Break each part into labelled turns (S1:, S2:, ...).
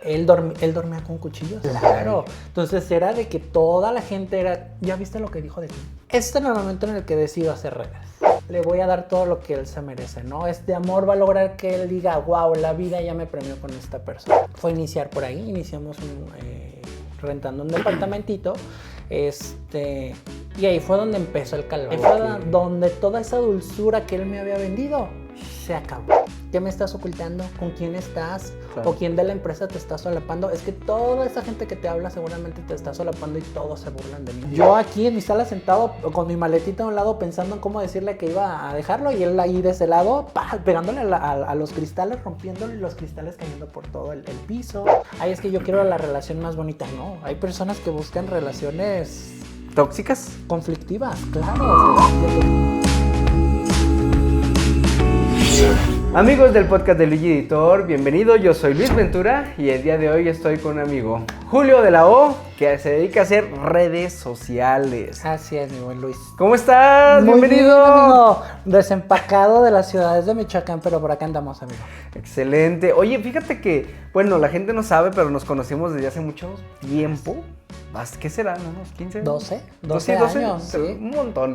S1: él dormía con cuchillos. Claro. Entonces era de que toda la gente era, ¿ya viste lo que dijo de ti? Este era el momento en el que decido hacer redes. Le voy a dar todo lo que él se merece, ¿no? Este amor va a lograr que él diga, wow, la vida ya me premió con esta persona. Fue iniciar por ahí, iniciamos rentando un departamentito, y ahí fue donde empezó el calor. Ahí fue donde toda esa dulzura que él me había vendido se acabó. ¿Qué me estás ocultando? ¿Con quién estás? Claro. ¿O quién de la empresa te está solapando? Es que toda esa gente que te habla seguramente te está solapando y todos se burlan de mí. Yo aquí en mi sala sentado con mi maletita a un lado pensando en cómo decirle que iba a dejarlo y él ahí de ese lado pegándole a los cristales, rompiéndole los cristales cayendo por todo el piso. Ay, es que yo quiero la relación más bonita, ¿no? Hay personas que buscan relaciones...
S2: ¿Tóxicas?
S1: Conflictivas, claro.
S2: Amigos del podcast de Luigi Editor, bienvenido, yo soy Luis Ventura y el día de hoy estoy con un amigo, Julio de la O, que se dedica a hacer redes sociales.
S1: Así es, mi buen Luis.
S2: ¿Cómo estás?
S1: Muy
S2: Bienvenido.
S1: Bien, amigo. Desempacado de las ciudades de Michoacán, pero por acá andamos, amigo.
S2: Excelente. Oye, fíjate que, bueno, la gente no sabe, pero nos conocimos desde hace mucho tiempo. ¿Qué serán? ¿Unos 15?
S1: 12 años, sí.
S2: Un montón.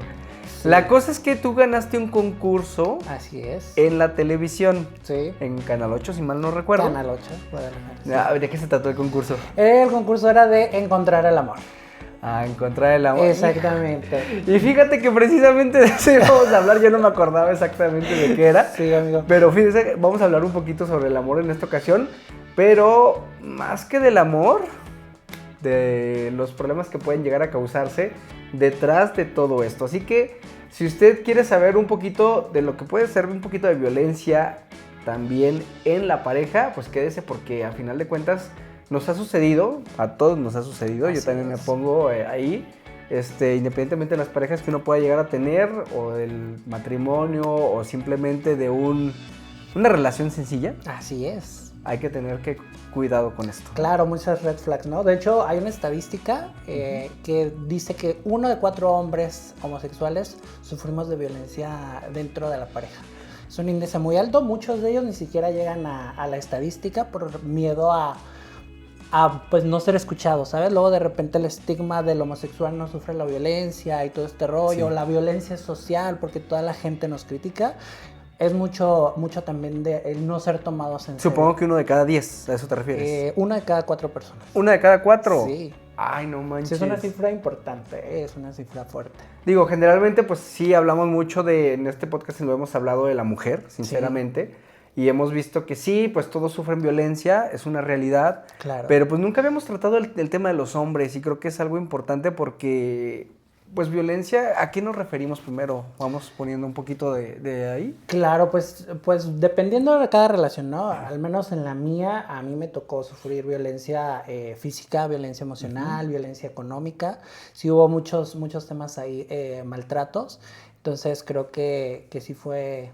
S2: Sí. La cosa es que tú ganaste un concurso.
S1: Así es.
S2: En la televisión.
S1: Sí.
S2: En Canal 8, si mal no recuerdo.
S1: Canal 8, sí.
S2: ¿De qué se trató el concurso?
S1: El concurso era de encontrar el amor.
S2: Encontrar el amor.
S1: Exactamente.
S2: Y fíjate que precisamente de eso íbamos a hablar, yo no me acordaba exactamente de qué era.
S1: Sí, amigo.
S2: Pero fíjense, vamos a hablar un poquito sobre el amor en esta ocasión, pero más que del amor, de los problemas que pueden llegar a causarse detrás de todo esto. Así que si usted quiere saber un poquito de lo que puede ser un poquito de violencia también en la pareja, pues quédese porque a final de cuentas nos ha sucedido, a todos nos ha sucedido. Así yo también me pongo ahí, independientemente de las parejas que uno pueda llegar a tener o del matrimonio o simplemente de una relación sencilla.
S1: Así es.
S2: Hay que tener cuidado con esto.
S1: Claro, muchas red flags, ¿no? De hecho, hay una estadística que dice que 1 de 4 hombres homosexuales sufrimos de violencia dentro de la pareja. Es un índice muy alto, muchos de ellos ni siquiera llegan a la estadística por miedo a pues no ser escuchados, ¿sabes? Luego de repente el estigma del homosexual no sufre la violencia y todo este rollo, sí. La violencia social porque toda la gente nos critica. Es mucho también de el no ser tomados en serio.
S2: Supongo que 1 de cada 10, ¿a eso te refieres?
S1: 1 de cada 4 personas.
S2: ¿1 de cada 4?
S1: Sí.
S2: Ay, no manches.
S1: Sí, es una cifra importante, es una cifra fuerte.
S2: Digo, generalmente pues sí hablamos mucho en este podcast lo hemos hablado de la mujer, sinceramente. Sí. Y hemos visto que sí, pues todos sufren violencia, es una realidad. Claro. Pero pues nunca habíamos tratado el tema de los hombres y creo que es algo importante porque... Pues violencia, ¿a qué nos referimos primero? Vamos poniendo un poquito de ahí.
S1: Claro, pues dependiendo de cada relación, ¿no? Al menos en la mía, a mí me tocó sufrir violencia física, violencia emocional, violencia económica. Sí hubo muchos temas ahí, maltratos. Entonces creo que sí fue...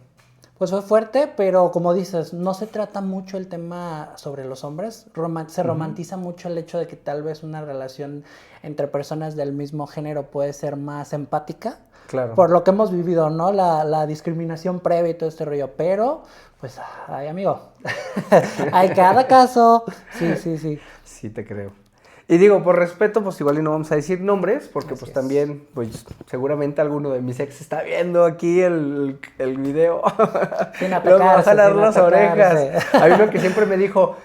S1: Pues fue fuerte, pero como dices, no se trata mucho el tema sobre los hombres. Se romantiza mucho el hecho de que tal vez una relación entre personas del mismo género puede ser más empática.
S2: Claro.
S1: Por lo que hemos vivido, ¿no? La discriminación previa y todo este rollo. Pero, pues, ay, amigo, hay cada caso. Sí.
S2: Sí, te creo. Y digo, por respeto, pues igual y no vamos a decir nombres, porque pues también, pues seguramente alguno de mis ex está viendo aquí el video.
S1: Sin atacarse,
S2: luego va a jalar las
S1: atacarse.
S2: Orejas. Hay uno que siempre me dijo,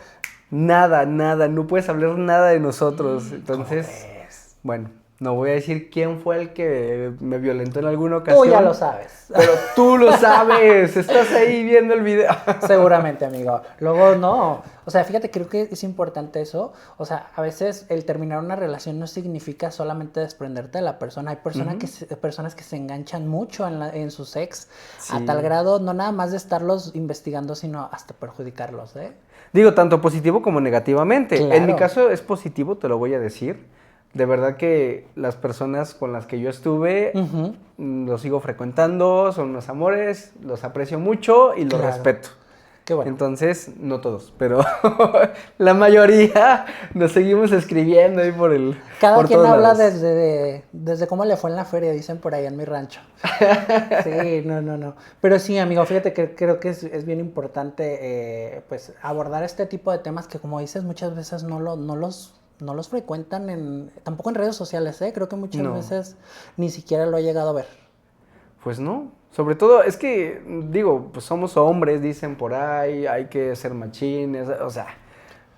S2: nada, no puedes hablar nada de nosotros. Entonces, bueno, no voy a decir quién fue el que me violentó en alguna ocasión.
S1: Tú ya lo sabes.
S2: Pero tú lo sabes, estás ahí viendo el video.
S1: Seguramente, amigo. Luego, no. O sea, fíjate, creo que es importante eso. O sea, a veces el terminar una relación no significa solamente desprenderte de la persona. Hay personas que se enganchan mucho en sus ex, sí. A tal grado, no nada más de estarlos investigando, sino hasta perjudicarlos, ¿eh?
S2: Digo, tanto positivo como negativamente.
S1: Claro.
S2: En mi caso es positivo, te lo voy a decir. De verdad que las personas con las que yo estuve, los sigo frecuentando, son unos amores, los aprecio mucho y los respeto.
S1: Qué bueno.
S2: Entonces, no todos, pero la mayoría nos seguimos escribiendo ahí
S1: Cada
S2: por
S1: quien
S2: todos
S1: habla
S2: lados.
S1: desde cómo le fue en la feria, dicen por ahí en mi rancho. Sí, no. Pero sí, amigo, fíjate que creo que es bien importante pues abordar este tipo de temas que, como dices, muchas veces no los frecuentan tampoco en redes sociales, ¿eh? Creo que muchas
S2: No,
S1: veces ni siquiera lo he llegado a ver.
S2: pues no. Sobre todo, es que, digo, pues somos hombres, dicen por ahí, hay que ser machines, o sea,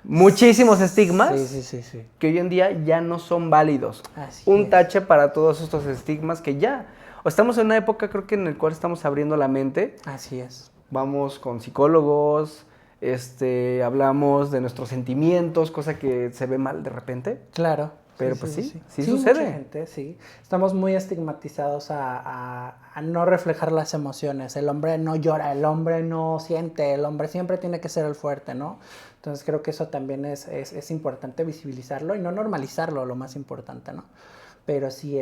S2: muchísimos
S1: Sí,
S2: estigmas
S1: sí, sí, sí.
S2: que hoy en día ya no son válidos.
S1: Así
S2: Un
S1: es.
S2: tache para todos estos estigmas que ya, o estamos en una época creo que en la cual estamos abriendo la mente,
S1: Así es.
S2: vamos con psicólogos, hablamos de nuestros sentimientos, cosa que se ve mal de repente,
S1: Claro.
S2: pero pues sí
S1: Sí,
S2: sucede.
S1: mucha gente, sí. Estamos muy estigmatizados a no reflejar las emociones. El hombre no llora, el hombre no siente, el hombre siempre tiene que ser el fuerte, ¿no? Entonces creo que eso también es importante visibilizarlo y no normalizarlo, lo más importante, ¿no? Pero sí,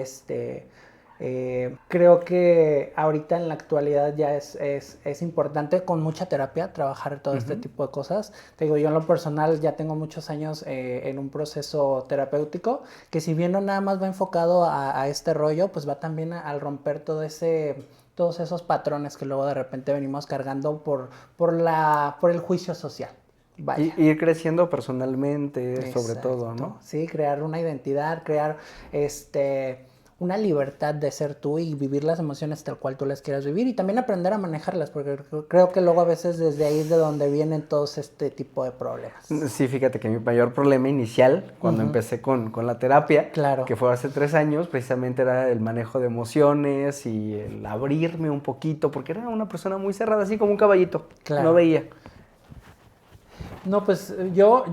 S1: creo que ahorita en la actualidad ya es importante con mucha terapia trabajar todo este tipo de cosas. Te digo, yo en lo personal ya tengo muchos años en un proceso terapéutico que si bien no nada más va enfocado a este rollo, pues va también al romper todos esos patrones que luego de repente venimos cargando por el juicio social. Vaya.
S2: Ir creciendo personalmente, sobre
S1: Exacto.
S2: todo, ¿no?
S1: Sí, crear una identidad, crear una libertad de ser tú y vivir las emociones tal cual tú las quieras vivir y también aprender a manejarlas, porque creo que luego a veces desde ahí es de donde vienen todos este tipo de problemas.
S2: Sí, fíjate que mi mayor problema inicial, cuando empecé con la terapia,
S1: Claro.
S2: que fue hace 3 años, precisamente era el manejo de emociones y el abrirme un poquito, porque era una persona muy cerrada, así como un caballito,
S1: Claro.
S2: no veía.
S1: No, pues yo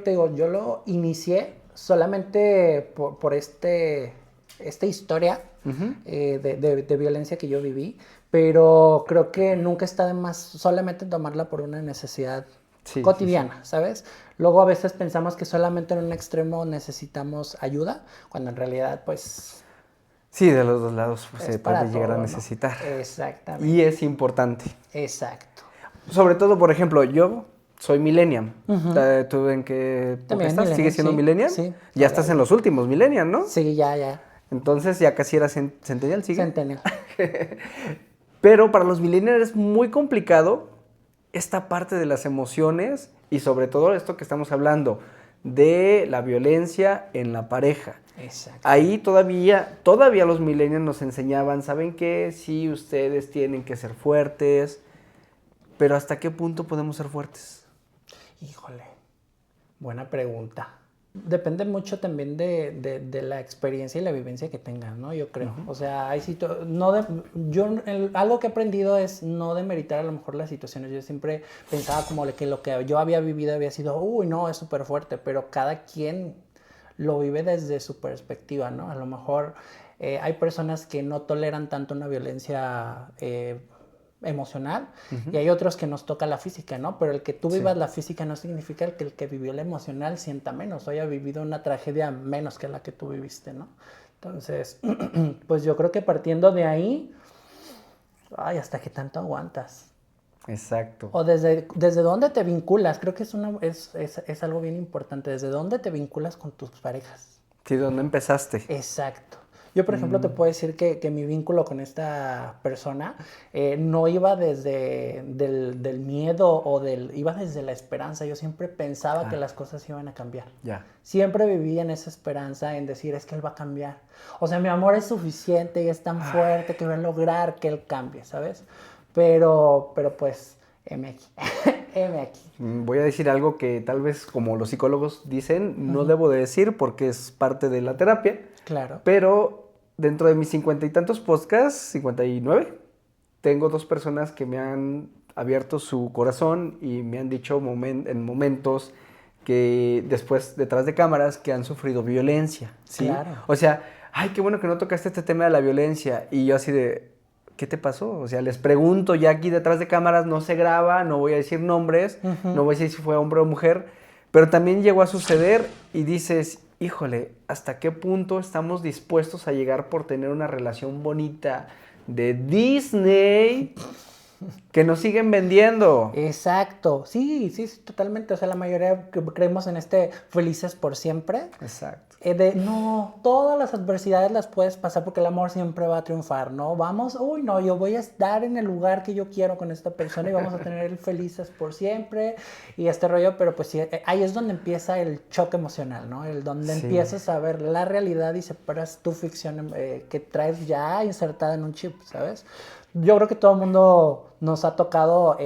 S1: te digo, yo lo inicié solamente por esta historia de violencia que yo viví, pero creo que nunca está de más solamente tomarla por una necesidad cotidiana, ¿sabes? Luego a veces pensamos que solamente en un extremo necesitamos ayuda, cuando en realidad pues...
S2: Sí, de los dos lados pues,
S1: es
S2: se
S1: para
S2: puede llegar a
S1: todo, ¿no?
S2: necesitar.
S1: Exactamente.
S2: Y es importante.
S1: Exacto.
S2: Sobre todo, por ejemplo, yo soy millennial. ¿Tú en qué época
S1: También
S2: estás?
S1: millennial,
S2: ¿Sigues siendo
S1: sí,
S2: millennial?
S1: sí,
S2: Ya estás en los últimos millennial, ¿no?
S1: Sí, ya.
S2: Entonces ya casi eras centennial, ¿sigue?
S1: Centennial.
S2: Pero para los millennials es muy complicado esta parte de las emociones y sobre todo esto que estamos hablando de la violencia en la pareja.
S1: Exacto.
S2: Ahí todavía los millennials nos enseñaban, ¿saben qué? Sí, ustedes tienen que ser fuertes, pero ¿hasta qué punto podemos ser fuertes?
S1: Híjole, buena pregunta. Depende mucho también de la experiencia y la vivencia que tengas, ¿no? Yo creo. O sea, hay algo que he aprendido es no demeritar a lo mejor las situaciones. Yo siempre pensaba como que lo que yo había vivido había sido, uy, no, es súper fuerte, pero cada quien lo vive desde su perspectiva, ¿no? A lo mejor hay personas que no toleran tanto una violencia emocional y hay otros que nos toca la física, ¿no? Pero el que tú vivas la física no significa que el que vivió la emocional sienta menos o haya vivido una tragedia menos que la que tú viviste, ¿no? Entonces, pues yo creo que partiendo de ahí, ay, ¿hasta qué tanto aguantas?
S2: Exacto.
S1: O desde dónde te vinculas, creo que es algo bien importante, desde dónde te vinculas con tus parejas.
S2: Sí, ¿dónde empezaste?
S1: Exacto. Yo, por ejemplo, te puedo decir que mi vínculo con esta persona no iba desde del miedo iba desde la esperanza. Yo siempre pensaba que las cosas iban a cambiar.
S2: Ya.
S1: Siempre vivía en esa esperanza, en decir, es que él va a cambiar. O sea, mi amor es suficiente y es tan fuerte que voy a lograr que él cambie, ¿sabes? Pero pues, heme aquí. Heme aquí.
S2: Voy a decir algo que tal vez, como los psicólogos dicen, no debo de decir porque es parte de la terapia.
S1: Claro.
S2: Pero dentro de mis 50 y tantos podcasts, 59, tengo 2 personas que me han abierto su corazón y me han dicho en momentos que después, detrás de cámaras, que han sufrido violencia, ¿sí?
S1: Claro.
S2: O sea, ay, qué bueno que no tocaste este tema de la violencia. Y yo así de, ¿qué te pasó? O sea, les pregunto, ya aquí detrás de cámaras no se graba, no voy a decir nombres, no voy a decir si fue hombre o mujer, pero también llegó a suceder y dices, híjole, ¿hasta qué punto estamos dispuestos a llegar por tener una relación bonita de Disney que nos siguen vendiendo.
S1: Exacto, sí, sí, sí, totalmente. O sea, la mayoría creemos en felices por siempre.
S2: Exacto.
S1: No, todas las adversidades las puedes pasar porque el amor siempre va a triunfar, ¿no? Vamos, uy, no, yo voy a estar en el lugar que yo quiero con esta persona y vamos a tener felices por siempre y este rollo, pero pues sí, ahí es donde empieza el choque emocional, ¿no? Donde empiezas a ver la realidad y separas tu ficción que traes ya insertada en un chip, ¿sabes? Yo creo que todo el mundo nos ha tocado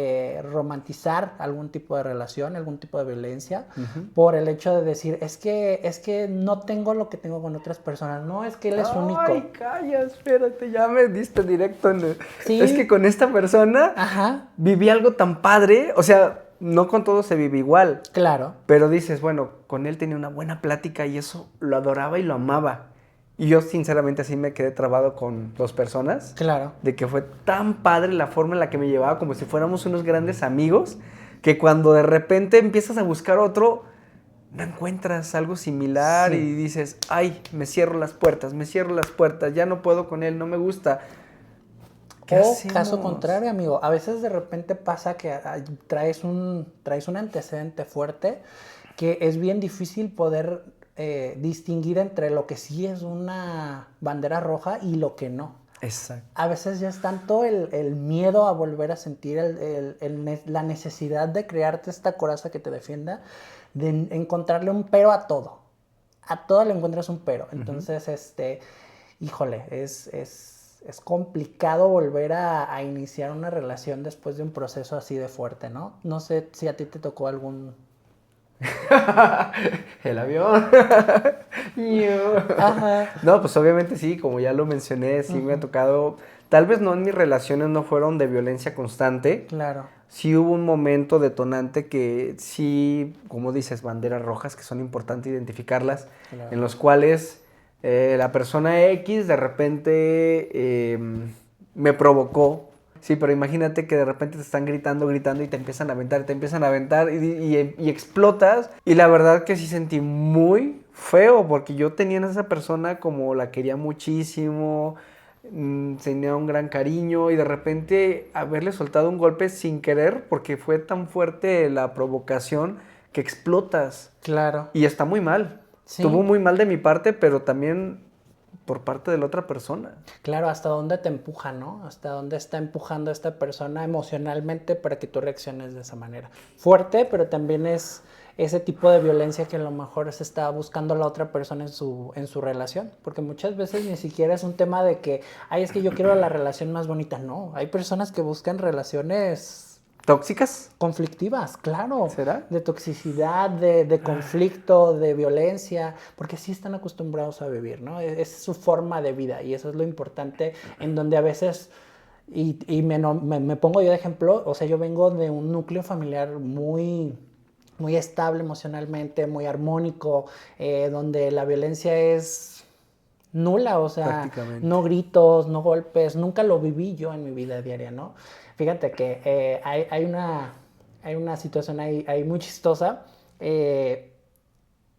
S1: romantizar algún tipo de relación, algún tipo de violencia, por el hecho de decir, es que no tengo lo que tengo con otras personas, no, es que él es único.
S2: Ay, calla, espérate, ya me diste directo en
S1: ¿Sí?
S2: Es que con esta persona viví algo tan padre, o sea, no con todo se vive igual.
S1: Claro.
S2: Pero dices, bueno, con él tenía una buena plática y eso lo adoraba y lo amaba. Y yo sinceramente así me quedé trabado con 2 personas.
S1: Claro.
S2: De que fue tan padre la forma en la que me llevaba como si fuéramos unos grandes amigos, que cuando de repente empiezas a buscar otro, no encuentras algo similar y dices, ay, me cierro las puertas, ya no puedo con él, no me gusta.
S1: ¿Qué hacemos? Caso contrario, amigo, a veces de repente pasa que traes un antecedente fuerte que es bien difícil poder distinguir entre lo que sí es una bandera roja y lo que no.
S2: Exacto.
S1: A veces ya es tanto el miedo a volver a sentir la necesidad de crearte esta coraza que te defienda, de encontrarle un pero a todo. A todo le encuentras un pero. Entonces, híjole, es complicado volver a iniciar una relación después de un proceso así de fuerte, ¿no? No sé si a ti te tocó algún...
S2: El avión.
S1: Ajá.
S2: No, pues obviamente sí, como ya lo mencioné, sí me ha tocado. Tal vez no en mis relaciones no fueron de violencia constante.
S1: Claro.
S2: Sí hubo un momento detonante que sí, como dices, banderas rojas que son importantes identificarlas,
S1: Claro.
S2: en los cuales la persona X de repente me provocó. Sí, pero imagínate que de repente te están gritando y te empiezan a aventar y explotas. Y la verdad que sí sentí muy feo porque yo tenía a esa persona como la quería muchísimo, tenía un gran cariño y de repente haberle soltado un golpe sin querer porque fue tan fuerte la provocación que explotas.
S1: Claro.
S2: Y está muy mal.
S1: Sí.
S2: Estuvo muy mal de mi parte, pero también por parte de la otra persona.
S1: Claro, hasta dónde te empuja, ¿no? Hasta dónde está empujando a esta persona emocionalmente para que tú reacciones de esa manera. Fuerte, pero también es ese tipo de violencia que a lo mejor se está buscando la otra persona en su relación. Porque muchas veces ni siquiera es un tema de que, ay, es que yo quiero la relación más bonita. No, hay personas que buscan relaciones...
S2: ¿Tóxicas?
S1: Conflictivas, claro.
S2: ¿Será?
S1: De toxicidad, de conflicto, de violencia, porque sí están acostumbrados a vivir, ¿no? Es su forma de vida y eso es lo importante en donde a veces, y me pongo yo de ejemplo, o sea, yo vengo de un núcleo familiar muy estable emocionalmente, muy armónico, donde la violencia es nula, o sea, no gritos, no golpes, nunca lo viví yo en mi vida diaria, ¿no? Fíjate que hay una situación ahí muy chistosa.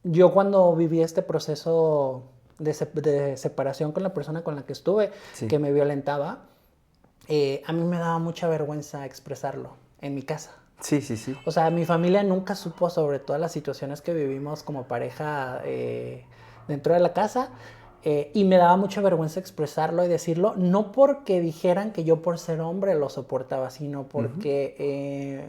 S1: Yo cuando viví este proceso de separación con la persona con la que estuve, que me violentaba, a mí me daba mucha vergüenza expresarlo en mi casa.
S2: Sí, sí, sí.
S1: O sea, mi familia nunca supo sobre todas las situaciones que vivimos como pareja dentro de la casa. Y me daba mucha vergüenza expresarlo y decirlo, no porque dijeran que yo por ser hombre lo soportaba, sino porque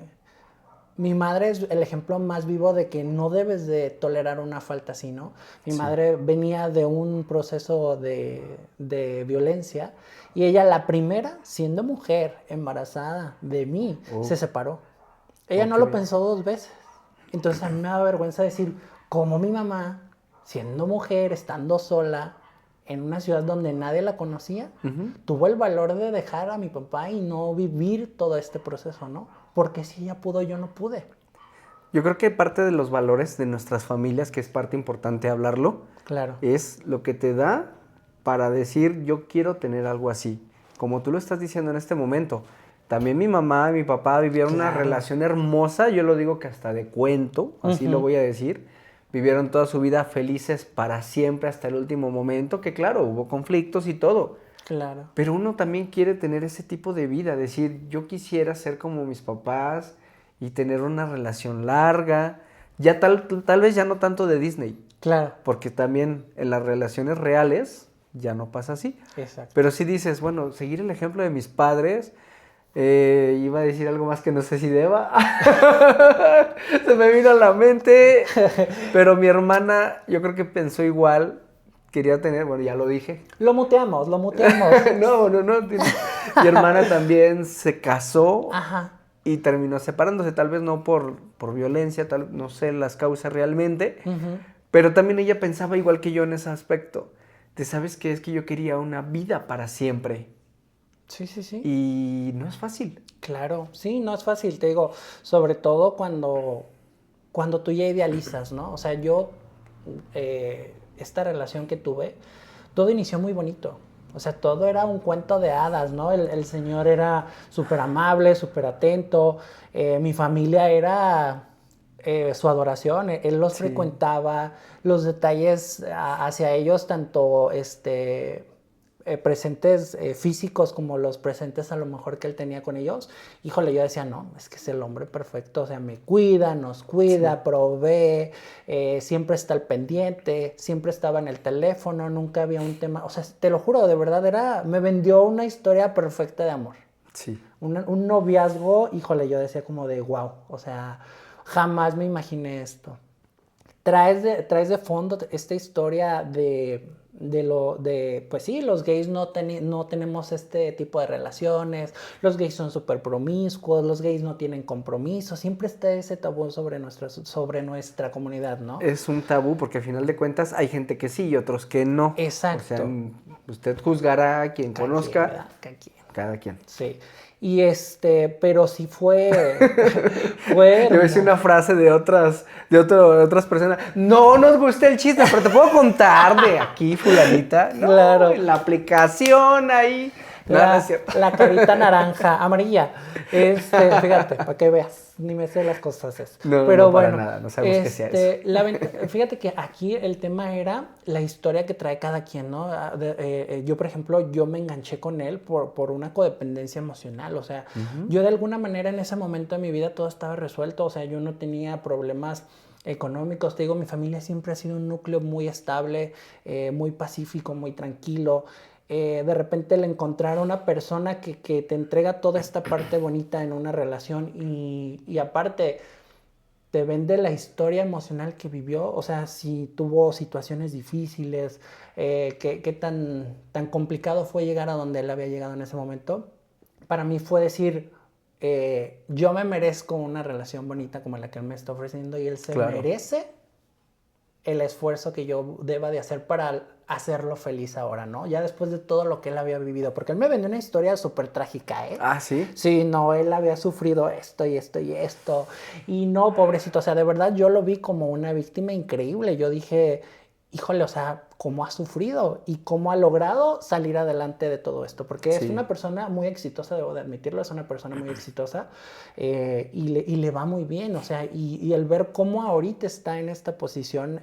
S1: mi madre es el ejemplo más vivo de que no debes de tolerar una falta así, ¿no? Mi madre venía de un proceso de violencia y ella, la primera, siendo mujer, embarazada de mí, se separó. Ella no lo pensó 2 veces. Entonces a mí me da vergüenza decir, como mi mamá, siendo mujer, estando sola, en una ciudad donde nadie la conocía, tuvo el valor de dejar a mi papá y no vivir todo este proceso, ¿no? Porque si ella pudo, yo no pude.
S2: Yo creo que parte de los valores de nuestras familias, que es parte importante hablarlo,
S1: claro,
S2: es lo que te da para decir, yo quiero tener algo así. Como tú lo estás diciendo en este momento. También mi mamá y mi papá vivieron una relación hermosa, yo lo digo que hasta de cuento, así lo voy a decir. Vivieron toda su vida felices para siempre hasta el último momento, que claro, hubo conflictos y todo.
S1: Claro.
S2: Pero uno también quiere tener ese tipo de vida, decir, yo quisiera ser como mis papás y tener una relación larga, ya tal vez ya no tanto de Disney,
S1: Claro.
S2: porque también en las relaciones reales ya no pasa así.
S1: Exacto.
S2: Pero si dices, bueno, seguir el ejemplo de mis padres, iba a decir algo más que no sé si deba, se me vino a la mente, pero mi hermana yo creo que pensó igual, quería tener, bueno, ya lo dije.
S1: Lo muteamos.
S2: No. Mi hermana también se casó.
S1: Ajá.
S2: Y terminó separándose, tal vez no por violencia, no sé las causas realmente, pero también ella pensaba igual que yo en ese aspecto. De, ¿sabes qué? Es que yo quería una vida para siempre.
S1: Sí.
S2: Y no es fácil.
S1: Claro, sí, no es fácil, te digo, sobre todo cuando tú ya idealizas, ¿no? O sea, yo, esta relación que tuve, todo inició muy bonito. O sea, todo era un cuento de hadas, ¿no? El señor era súper amable, súper atento. Mi familia era su adoración. Él los frecuentaba. Los detalles hacia ellos, tanto presentes físicos como los presentes a lo mejor que él tenía con ellos. Híjole, yo decía, no, es que es el hombre perfecto. O sea, me cuida, nos cuida, provee, siempre está al pendiente, siempre estaba en el teléfono, nunca había un tema. O sea, te lo juro, de verdad, me vendió una historia perfecta de amor.
S2: Sí.
S1: Un noviazgo, híjole, yo decía como de wow. O sea, jamás me imaginé esto. Traes de fondo esta historia pues sí, los gays no tenemos este tipo de relaciones, los gays son súper promiscuos, los gays no tienen compromiso, siempre está ese tabú sobre nuestra comunidad, ¿no?
S2: Es un tabú porque al final de cuentas hay gente que sí y otros que no.
S1: Exacto.
S2: O sea, usted juzgará a quien conozca.
S1: Cada
S2: quien.
S1: Sí. Y pero sí fue fue
S2: yo hice una frase de otras personas. No nos gusta el chisme, pero te puedo contar de aquí, fulanita. No,
S1: claro.
S2: En la aplicación ahí.
S1: La carita naranja, amarilla. Fíjate, para que veas, ni me sé las cosas.
S2: No,
S1: pero
S2: no,
S1: bueno,
S2: para nada, no sabemos qué sea eso.
S1: Fíjate que aquí el tema era la historia que trae cada quien, ¿no? Yo, por ejemplo, yo me enganché con él por una codependencia emocional. O sea, yo de alguna manera en ese momento de mi vida todo estaba resuelto. O sea, yo no tenía problemas económicos. Te digo, mi familia siempre ha sido un núcleo muy estable, muy pacífico, muy tranquilo. De repente el encontrar a una persona que te entrega toda esta parte bonita en una relación y aparte te vende la historia emocional que vivió, o sea, si tuvo situaciones difíciles, qué tan complicado fue llegar a donde él había llegado en ese momento. Para mí fue decir, yo me merezco una relación bonita como la que él me está ofreciendo y él se merece el esfuerzo que yo deba de hacer para hacerlo feliz ahora, ¿no? Ya después de todo lo que él había vivido, porque él me vendió una historia súper trágica, ¿eh?
S2: Ah, ¿sí?
S1: Sí, no, él había sufrido esto y esto y esto, y no, pobrecito, o sea, de verdad yo lo vi como una víctima increíble, yo dije, híjole, o sea, cómo ha sufrido y cómo ha logrado salir adelante de todo esto, porque es una persona muy exitosa, debo de admitirlo, es una persona muy exitosa y le va muy bien, o sea, y el ver cómo ahorita está en esta posición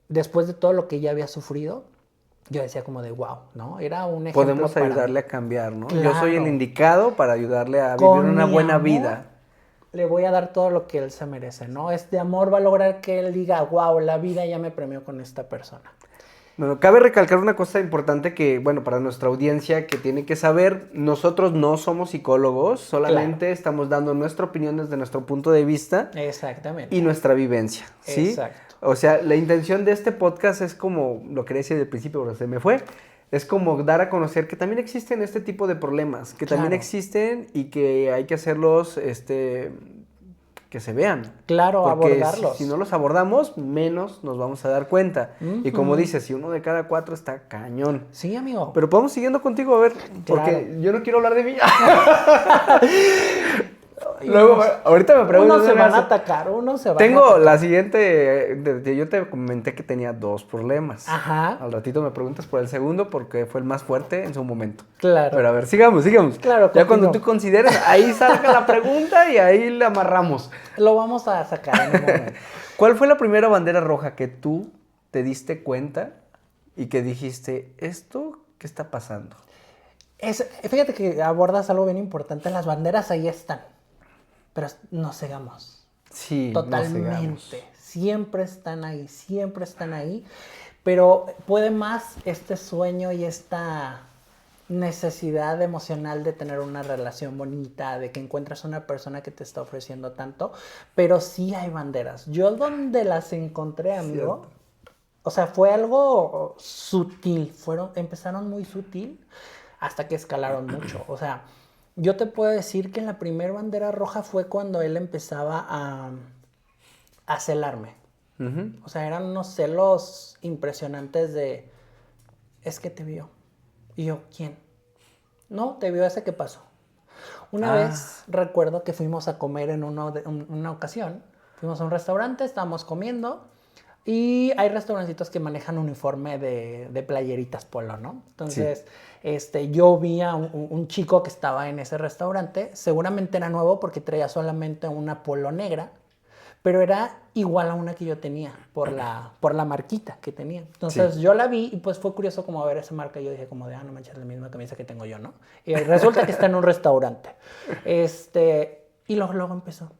S1: después de todo lo que ya había sufrido, yo decía como de wow, ¿no? Era un ejemplo.
S2: Podemos ayudarle a cambiar, ¿no?
S1: Claro.
S2: Yo soy el indicado para ayudarle a vivir una buena vida.
S1: Le voy a dar todo lo que él se merece, ¿no? Este amor va a lograr que él diga, wow, la vida ya me premió con esta persona.
S2: Bueno, cabe recalcar una cosa importante que, bueno, para nuestra audiencia que tiene que saber, nosotros no somos psicólogos, solamente estamos dando nuestra opinión desde nuestro punto de vista.
S1: Exactamente.
S2: Y nuestra vivencia, ¿sí?
S1: Exacto.
S2: O sea, la intención de este podcast es como, lo quería decir del principio, pero se me fue, es como dar a conocer que también existen este tipo de problemas, que también existen y que hay que hacerlos, que se vean.
S1: Claro,
S2: porque
S1: abordarlos.
S2: Si no los abordamos, menos nos vamos a dar cuenta. Y como dices, si 1 de cada 4 está cañón.
S1: Sí, amigo.
S2: Pero podemos siguiendo contigo, a ver, porque yo no quiero hablar de mí. Luego, ahorita me pregunto.
S1: Uno se van a atacar, uno se va a atacar.
S2: Tengo la siguiente, yo te comenté que tenía 2 problemas.
S1: Ajá.
S2: Al ratito me preguntas por el segundo porque fue el más fuerte en su momento.
S1: Claro.
S2: Pero a ver, sigamos.
S1: Claro,
S2: ya cuando tú consideres, ahí salga la pregunta y ahí la amarramos.
S1: Lo vamos a sacar en un momento.
S2: ¿Cuál fue la primera bandera roja que tú te diste cuenta y que dijiste, esto ¿Qué está pasando?
S1: Fíjate que abordas algo bien importante. Las banderas ahí están, pero nos cegamos.
S2: Sí,
S1: Totalmente. Siempre están ahí, siempre están ahí. Pero puede más este sueño y esta necesidad emocional de tener una relación bonita, de que encuentras una persona que te está ofreciendo tanto, pero sí hay banderas. Yo donde las encontré, amigo, o sea, fue algo sutil, empezaron muy sutil hasta que escalaron mucho. O sea, yo te puedo decir que la primera bandera roja fue cuando él empezaba a celarme.
S2: Uh-huh.
S1: O sea, eran unos celos impresionantes de, es que te vio. Y yo, ¿quién? No, te vio ese que pasó. Una vez recuerdo que fuimos a comer en una ocasión. Fuimos a un restaurante, estábamos comiendo. Y hay restaurancitos que manejan uniforme de playeritas polo, ¿no? Entonces, yo vi a un chico que estaba en ese restaurante. Seguramente era nuevo porque traía solamente una polo negra. Pero era igual a una que yo tenía, por la marquita que tenía. Entonces yo la vi y pues fue curioso como ver esa marca. Yo dije como de, no manches, la misma camisa que tengo yo, ¿no? Y resulta que está en un restaurante. Y luego empezó.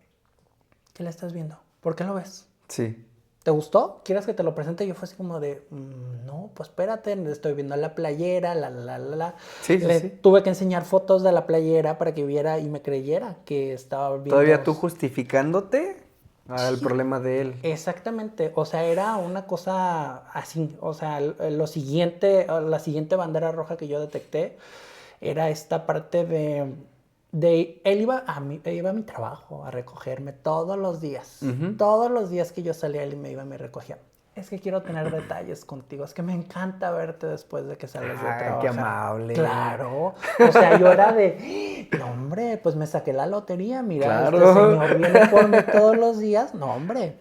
S1: ¿Qué le estás viendo? ¿Por qué lo ves?
S2: Sí.
S1: ¿Te gustó? ¿Quieres que te lo presente? Y yo fue así como de, no, pues espérate, estoy viendo la playera,
S2: Sí.
S1: Tuve que enseñar fotos de la playera para que viera y me creyera que estaba viendo.
S2: ¿Todavía tú justificándote al problema de él?
S1: Exactamente, o sea, era una cosa así, o sea, la siguiente bandera roja que yo detecté era esta parte de él iba a mi trabajo a recogerme todos los días.
S2: Uh-huh.
S1: Todos los días que yo salía, él me iba y me recogía. Es que quiero tener detalles contigo. Es que me encanta verte después de que sales de trabajar.
S2: ¡Qué amable!
S1: Claro. O sea, yo era de, no, hombre, pues me saqué la lotería. Mira,
S2: claro.
S1: Este señor viene por mí todos los días. No, hombre.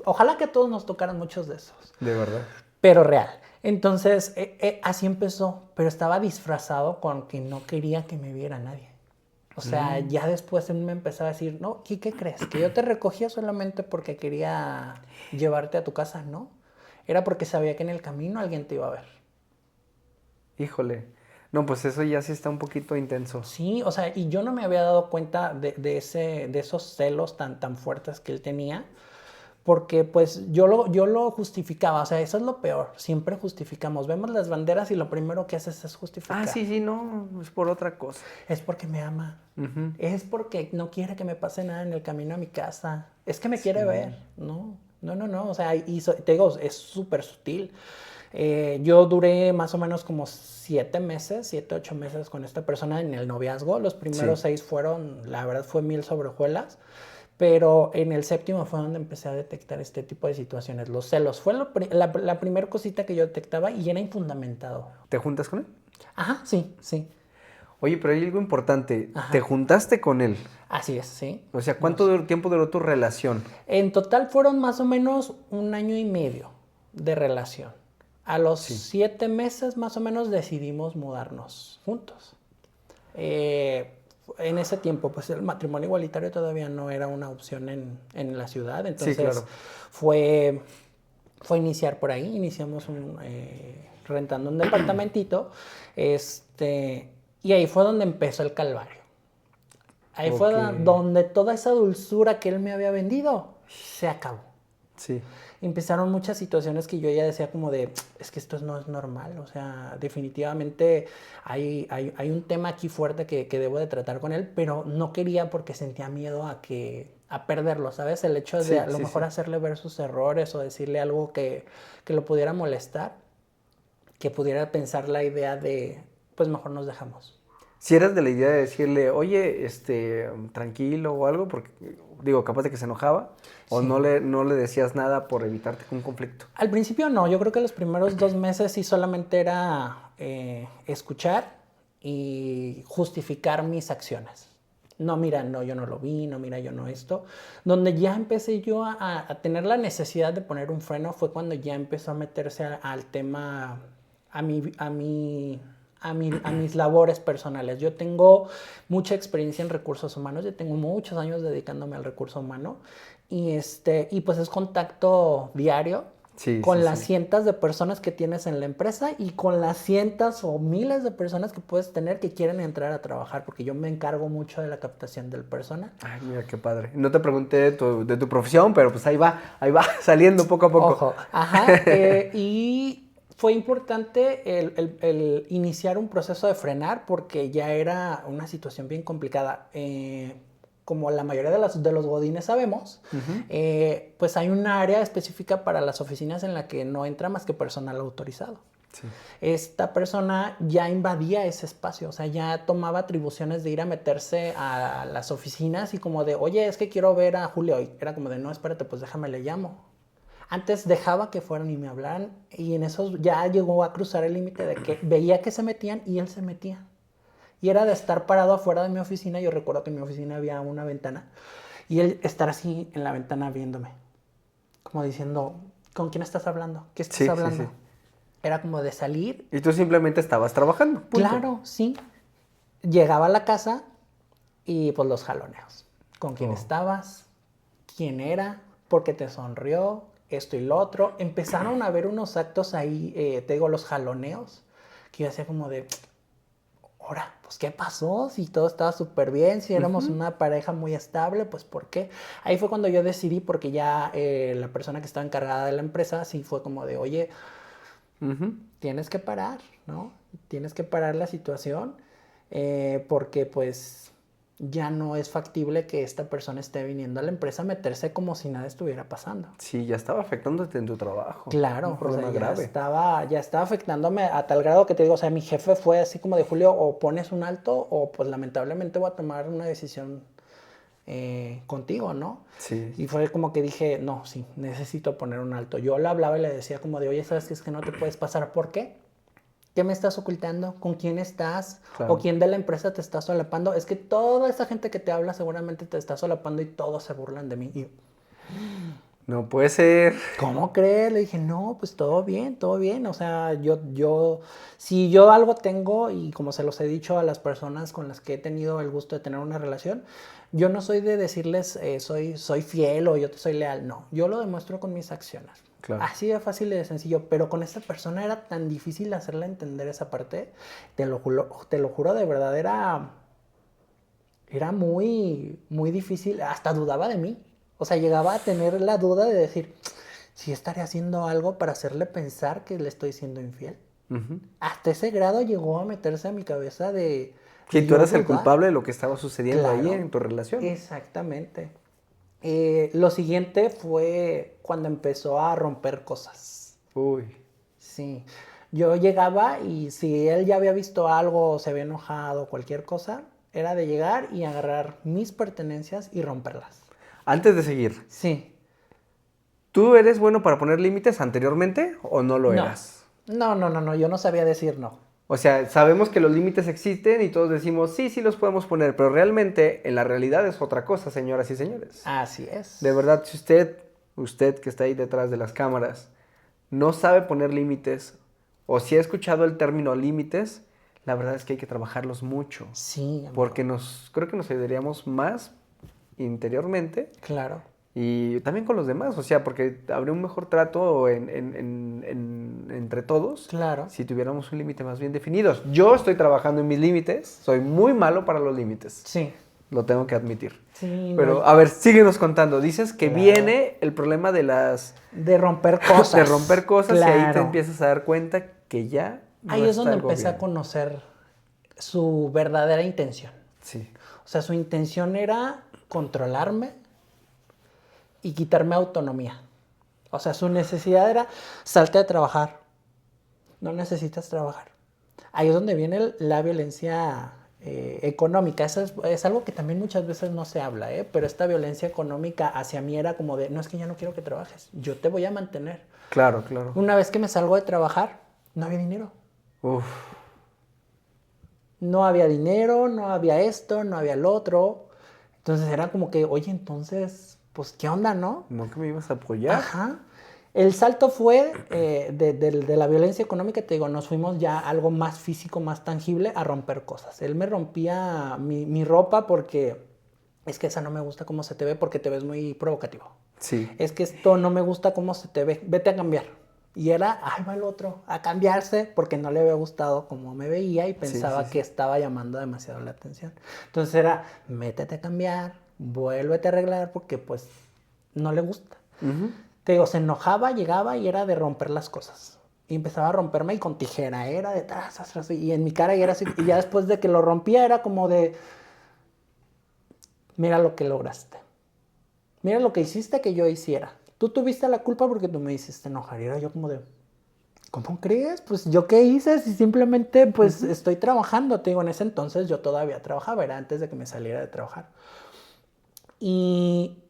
S1: Ojalá que a todos nos tocaran muchos de esos.
S2: De verdad.
S1: Pero real. Entonces, así empezó, pero estaba disfrazado con que no quería que me viera nadie. O sea, ya después él me empezaba a decir, no, ¿qué crees? Que yo te recogía solamente porque quería llevarte a tu casa, ¿no? Era porque sabía que en el camino alguien te iba a ver.
S2: Híjole. No, pues eso ya sí está un poquito intenso.
S1: Sí, o sea, y yo no me había dado cuenta de esos celos tan fuertes que él tenía. Porque pues yo lo justificaba, o sea, eso es lo peor, siempre justificamos, vemos las banderas y lo primero que haces es justificar.
S2: Sí, no, es por otra cosa.
S1: Es porque me ama, es porque no quiere que me pase nada en el camino a mi casa, es que me quiere ver, no, o sea, te digo, es súper sutil. Yo duré más o menos como 7 meses, 7, 8 meses con esta persona en el noviazgo, los primeros 6 fueron, la verdad fue miel sobre hojuelas. Pero en el 7º fue donde empecé a detectar este tipo de situaciones, los celos. Fue la primera cosita que yo detectaba y era infundamentado.
S2: ¿Te juntas con él?
S1: Ajá, sí.
S2: Oye, pero hay algo importante.
S1: Ajá.
S2: ¿Te juntaste con él?
S1: Así es, sí.
S2: O sea, ¿cuánto tiempo duró tu relación?
S1: En total fueron más o menos 1 año y medio de relación. A los 7 meses más o menos decidimos mudarnos juntos. En ese tiempo, pues el matrimonio igualitario todavía no era una opción en la ciudad, entonces
S2: claro.
S1: fue iniciar por ahí, iniciamos rentando un departamentito, y ahí fue donde empezó el calvario. Ahí fue donde toda esa dulzura que él me había vendido se acabó.
S2: Sí.
S1: Empezaron muchas situaciones que yo ya decía como de, es que esto no es normal, o sea, definitivamente hay un tema aquí fuerte que debo de tratar con él, pero no quería porque sentía miedo a perderlo, ¿sabes? El hecho de a lo mejor hacerle ver sus errores o decirle algo que lo pudiera molestar, que pudiera pensar la idea de, pues mejor nos dejamos.
S2: Si eras de la idea de decirle, oye, tranquilo o algo, porque, digo, capaz de que se enojaba, o no le decías nada por evitarte un conflicto.
S1: Al principio no, yo creo que los primeros 2 meses sí solamente era escuchar y justificar mis acciones. No, mira, no, yo no lo vi, no, mira, yo no esto. Donde ya empecé yo a tener la necesidad de poner un freno fue cuando ya empezó a meterse al tema, a mis labores personales. Yo tengo mucha experiencia en recursos humanos, yo tengo muchos años dedicándome al recurso humano y pues es contacto diario con
S2: sí,
S1: las
S2: sí.
S1: cientos de personas que tienes en la empresa y con las cientos o miles de personas que puedes tener que quieren entrar a trabajar, porque yo me encargo mucho de la captación del personal.
S2: Ay, mira qué padre. No te pregunté de tu profesión, pero pues ahí va saliendo poco a poco.
S1: Ojo, ajá, y fue importante el iniciar un proceso de frenar porque ya era una situación bien complicada. Como la mayoría de los godines sabemos, pues hay un área específica para las oficinas en la que no entra más que personal autorizado.
S2: Sí.
S1: Esta persona ya invadía ese espacio, o sea, ya tomaba atribuciones de ir a meterse a las oficinas y como de, oye, es que quiero ver a Julio. Y era como de, no, espérate, pues déjame le llamo. Antes dejaba que fueran y me hablaran y en eso ya llegó a cruzar el límite de que veía que se metían y él se metía. Y era de estar parado afuera de mi oficina. Yo recuerdo que en mi oficina había una ventana y él estar así en la ventana viéndome, como diciendo, ¿con quién estás hablando? ¿Qué estás hablando?
S2: Sí.
S1: Era como de salir.
S2: Y tú simplemente estabas trabajando. Punto.
S1: Claro, sí. Llegaba a la casa y pues los jaloneos. ¿Con quién estabas? ¿Quién era? ¿Por qué te sonrió? Esto y lo otro. Empezaron a haber unos actos ahí, te digo, los jaloneos, que yo hacía como de, ahora, pues ¿qué pasó? Si todo estaba súper bien, si éramos una pareja muy estable, pues ¿por qué? Ahí fue cuando yo decidí, porque ya la persona que estaba encargada de la empresa, sí fue como de, oye, tienes que parar, ¿no? Tienes que parar la situación, porque pues ya no es factible que esta persona esté viniendo a la empresa a meterse como si nada estuviera pasando.
S2: Sí, ya estaba afectándote en tu trabajo.
S1: Claro,
S2: un problema
S1: o sea,
S2: grave.
S1: ya estaba afectándome a tal grado que te digo, o sea, mi jefe fue así como de, Julio, o pones un alto o pues lamentablemente voy a tomar una decisión contigo, ¿no?
S2: Sí.
S1: Y fue como que dije, no, sí, necesito poner un alto. Yo le hablaba y le decía como de, oye, ¿sabes qué? Es que no te puedes pasar. ¿Por qué? ¿Qué me estás ocultando? ¿Con quién estás?
S2: Claro.
S1: ¿O quién de la empresa te está solapando? Es que toda esa gente que te habla seguramente te está solapando y todos se burlan de mí. Y,
S2: no puede ser.
S1: ¿cómo crees? Le dije, no, pues todo bien, todo bien. O sea, si yo algo tengo, y como se los he dicho a las personas con las que he tenido el gusto de tener una relación, yo no soy de decirles, soy fiel o yo te soy leal. No, yo lo demuestro con mis acciones.
S2: Claro.
S1: Así de fácil y de sencillo, pero con esta persona era tan difícil hacerle entender esa parte. Te lo juro, de verdad, era muy, muy difícil. Hasta dudaba de mí. O sea, llegaba a tener la duda de decir, si estaré haciendo algo para hacerle pensar que le estoy siendo infiel. Hasta ese grado llegó a meterse a mi cabeza de...
S2: Que tú eras el
S1: dudar.
S2: culpable de lo que estaba sucediendo
S1: Claro,
S2: ahí en tu relación.
S1: Exactamente. Lo siguiente fue cuando empezó a romper cosas.
S2: Uy.
S1: Sí. Yo llegaba y si él ya había visto algo, se había enojado, cualquier cosa, era de llegar y agarrar mis pertenencias y romperlas.
S2: Antes de seguir,
S1: Sí.
S2: ¿tú eres bueno para poner límites anteriormente o no lo
S1: No.
S2: eras?
S1: No, yo no sabía decir no.
S2: O sea, sabemos que los límites existen y todos decimos, sí, sí los podemos poner, pero realmente en la realidad es otra cosa, señoras y señores.
S1: Así es.
S2: De verdad, si usted que está ahí detrás de las cámaras, no sabe poner límites o si ha escuchado el término límites, la verdad es que hay que trabajarlos mucho.
S1: Sí, amigo.
S2: Porque creo que nos ayudaríamos más interiormente.
S1: Claro.
S2: Y también con los demás, o sea, porque habría un mejor trato entre todos.
S1: Claro.
S2: Si tuviéramos un límite más bien definido. Yo estoy trabajando en mis límites, soy muy malo para los límites.
S1: Sí.
S2: Lo tengo que admitir.
S1: Sí.
S2: Pero, a ver, síguenos contando. Dices que
S1: Claro.
S2: viene el problema de
S1: romper cosas.
S2: de romper cosas y ahí te
S1: Claro.
S2: empiezas a dar cuenta que ya no
S1: Ahí es
S2: está
S1: donde
S2: algo
S1: empecé a
S2: bien.
S1: conocer su verdadera intención.
S2: Sí.
S1: O sea, su intención era controlarme y quitarme autonomía. O sea, su necesidad era, salte a trabajar. No necesitas trabajar. Ahí es donde viene la violencia económica. Eso es algo que también muchas veces no se habla, pero esta violencia económica hacia mí era como de, no, es que ya no quiero que trabajes, yo te voy a mantener.
S2: Claro, claro.
S1: Una vez que me salgo de trabajar, no había dinero.
S2: Uf.
S1: No había dinero, no había esto, no había lo otro. Entonces era como que, oye, entonces, pues, ¿qué onda, no?
S2: ¿No que me ibas a apoyar?
S1: Ajá. El salto fue de la violencia económica, te digo, nos fuimos ya a algo más físico, más tangible, a romper cosas. Él me rompía mi ropa porque es que esa no me gusta cómo se te ve porque te ves muy provocativo.
S2: Sí.
S1: Es que esto no me gusta cómo se te ve, vete a cambiar. Y era, ahí va el otro, a cambiarse porque no le había gustado cómo me veía y pensaba que estaba llamando demasiado la atención. Entonces era, métete a cambiar, vuélvete a arreglar porque pues no le gusta.
S2: Uh-huh.
S1: Te digo, se enojaba, llegaba y era de romper las cosas. Y empezaba a romperme y con tijera, era de tras, y en mi cara y era así. Y ya después de que lo rompía era como de, mira lo que lograste. Mira lo que hiciste que yo hiciera. Tú tuviste la culpa porque tú me hiciste enojar. Y era yo como de, ¿cómo crees? Pues yo qué hice si simplemente pues estoy trabajando. Te digo, en ese entonces yo todavía trabajaba, era antes de que me saliera de trabajar. Y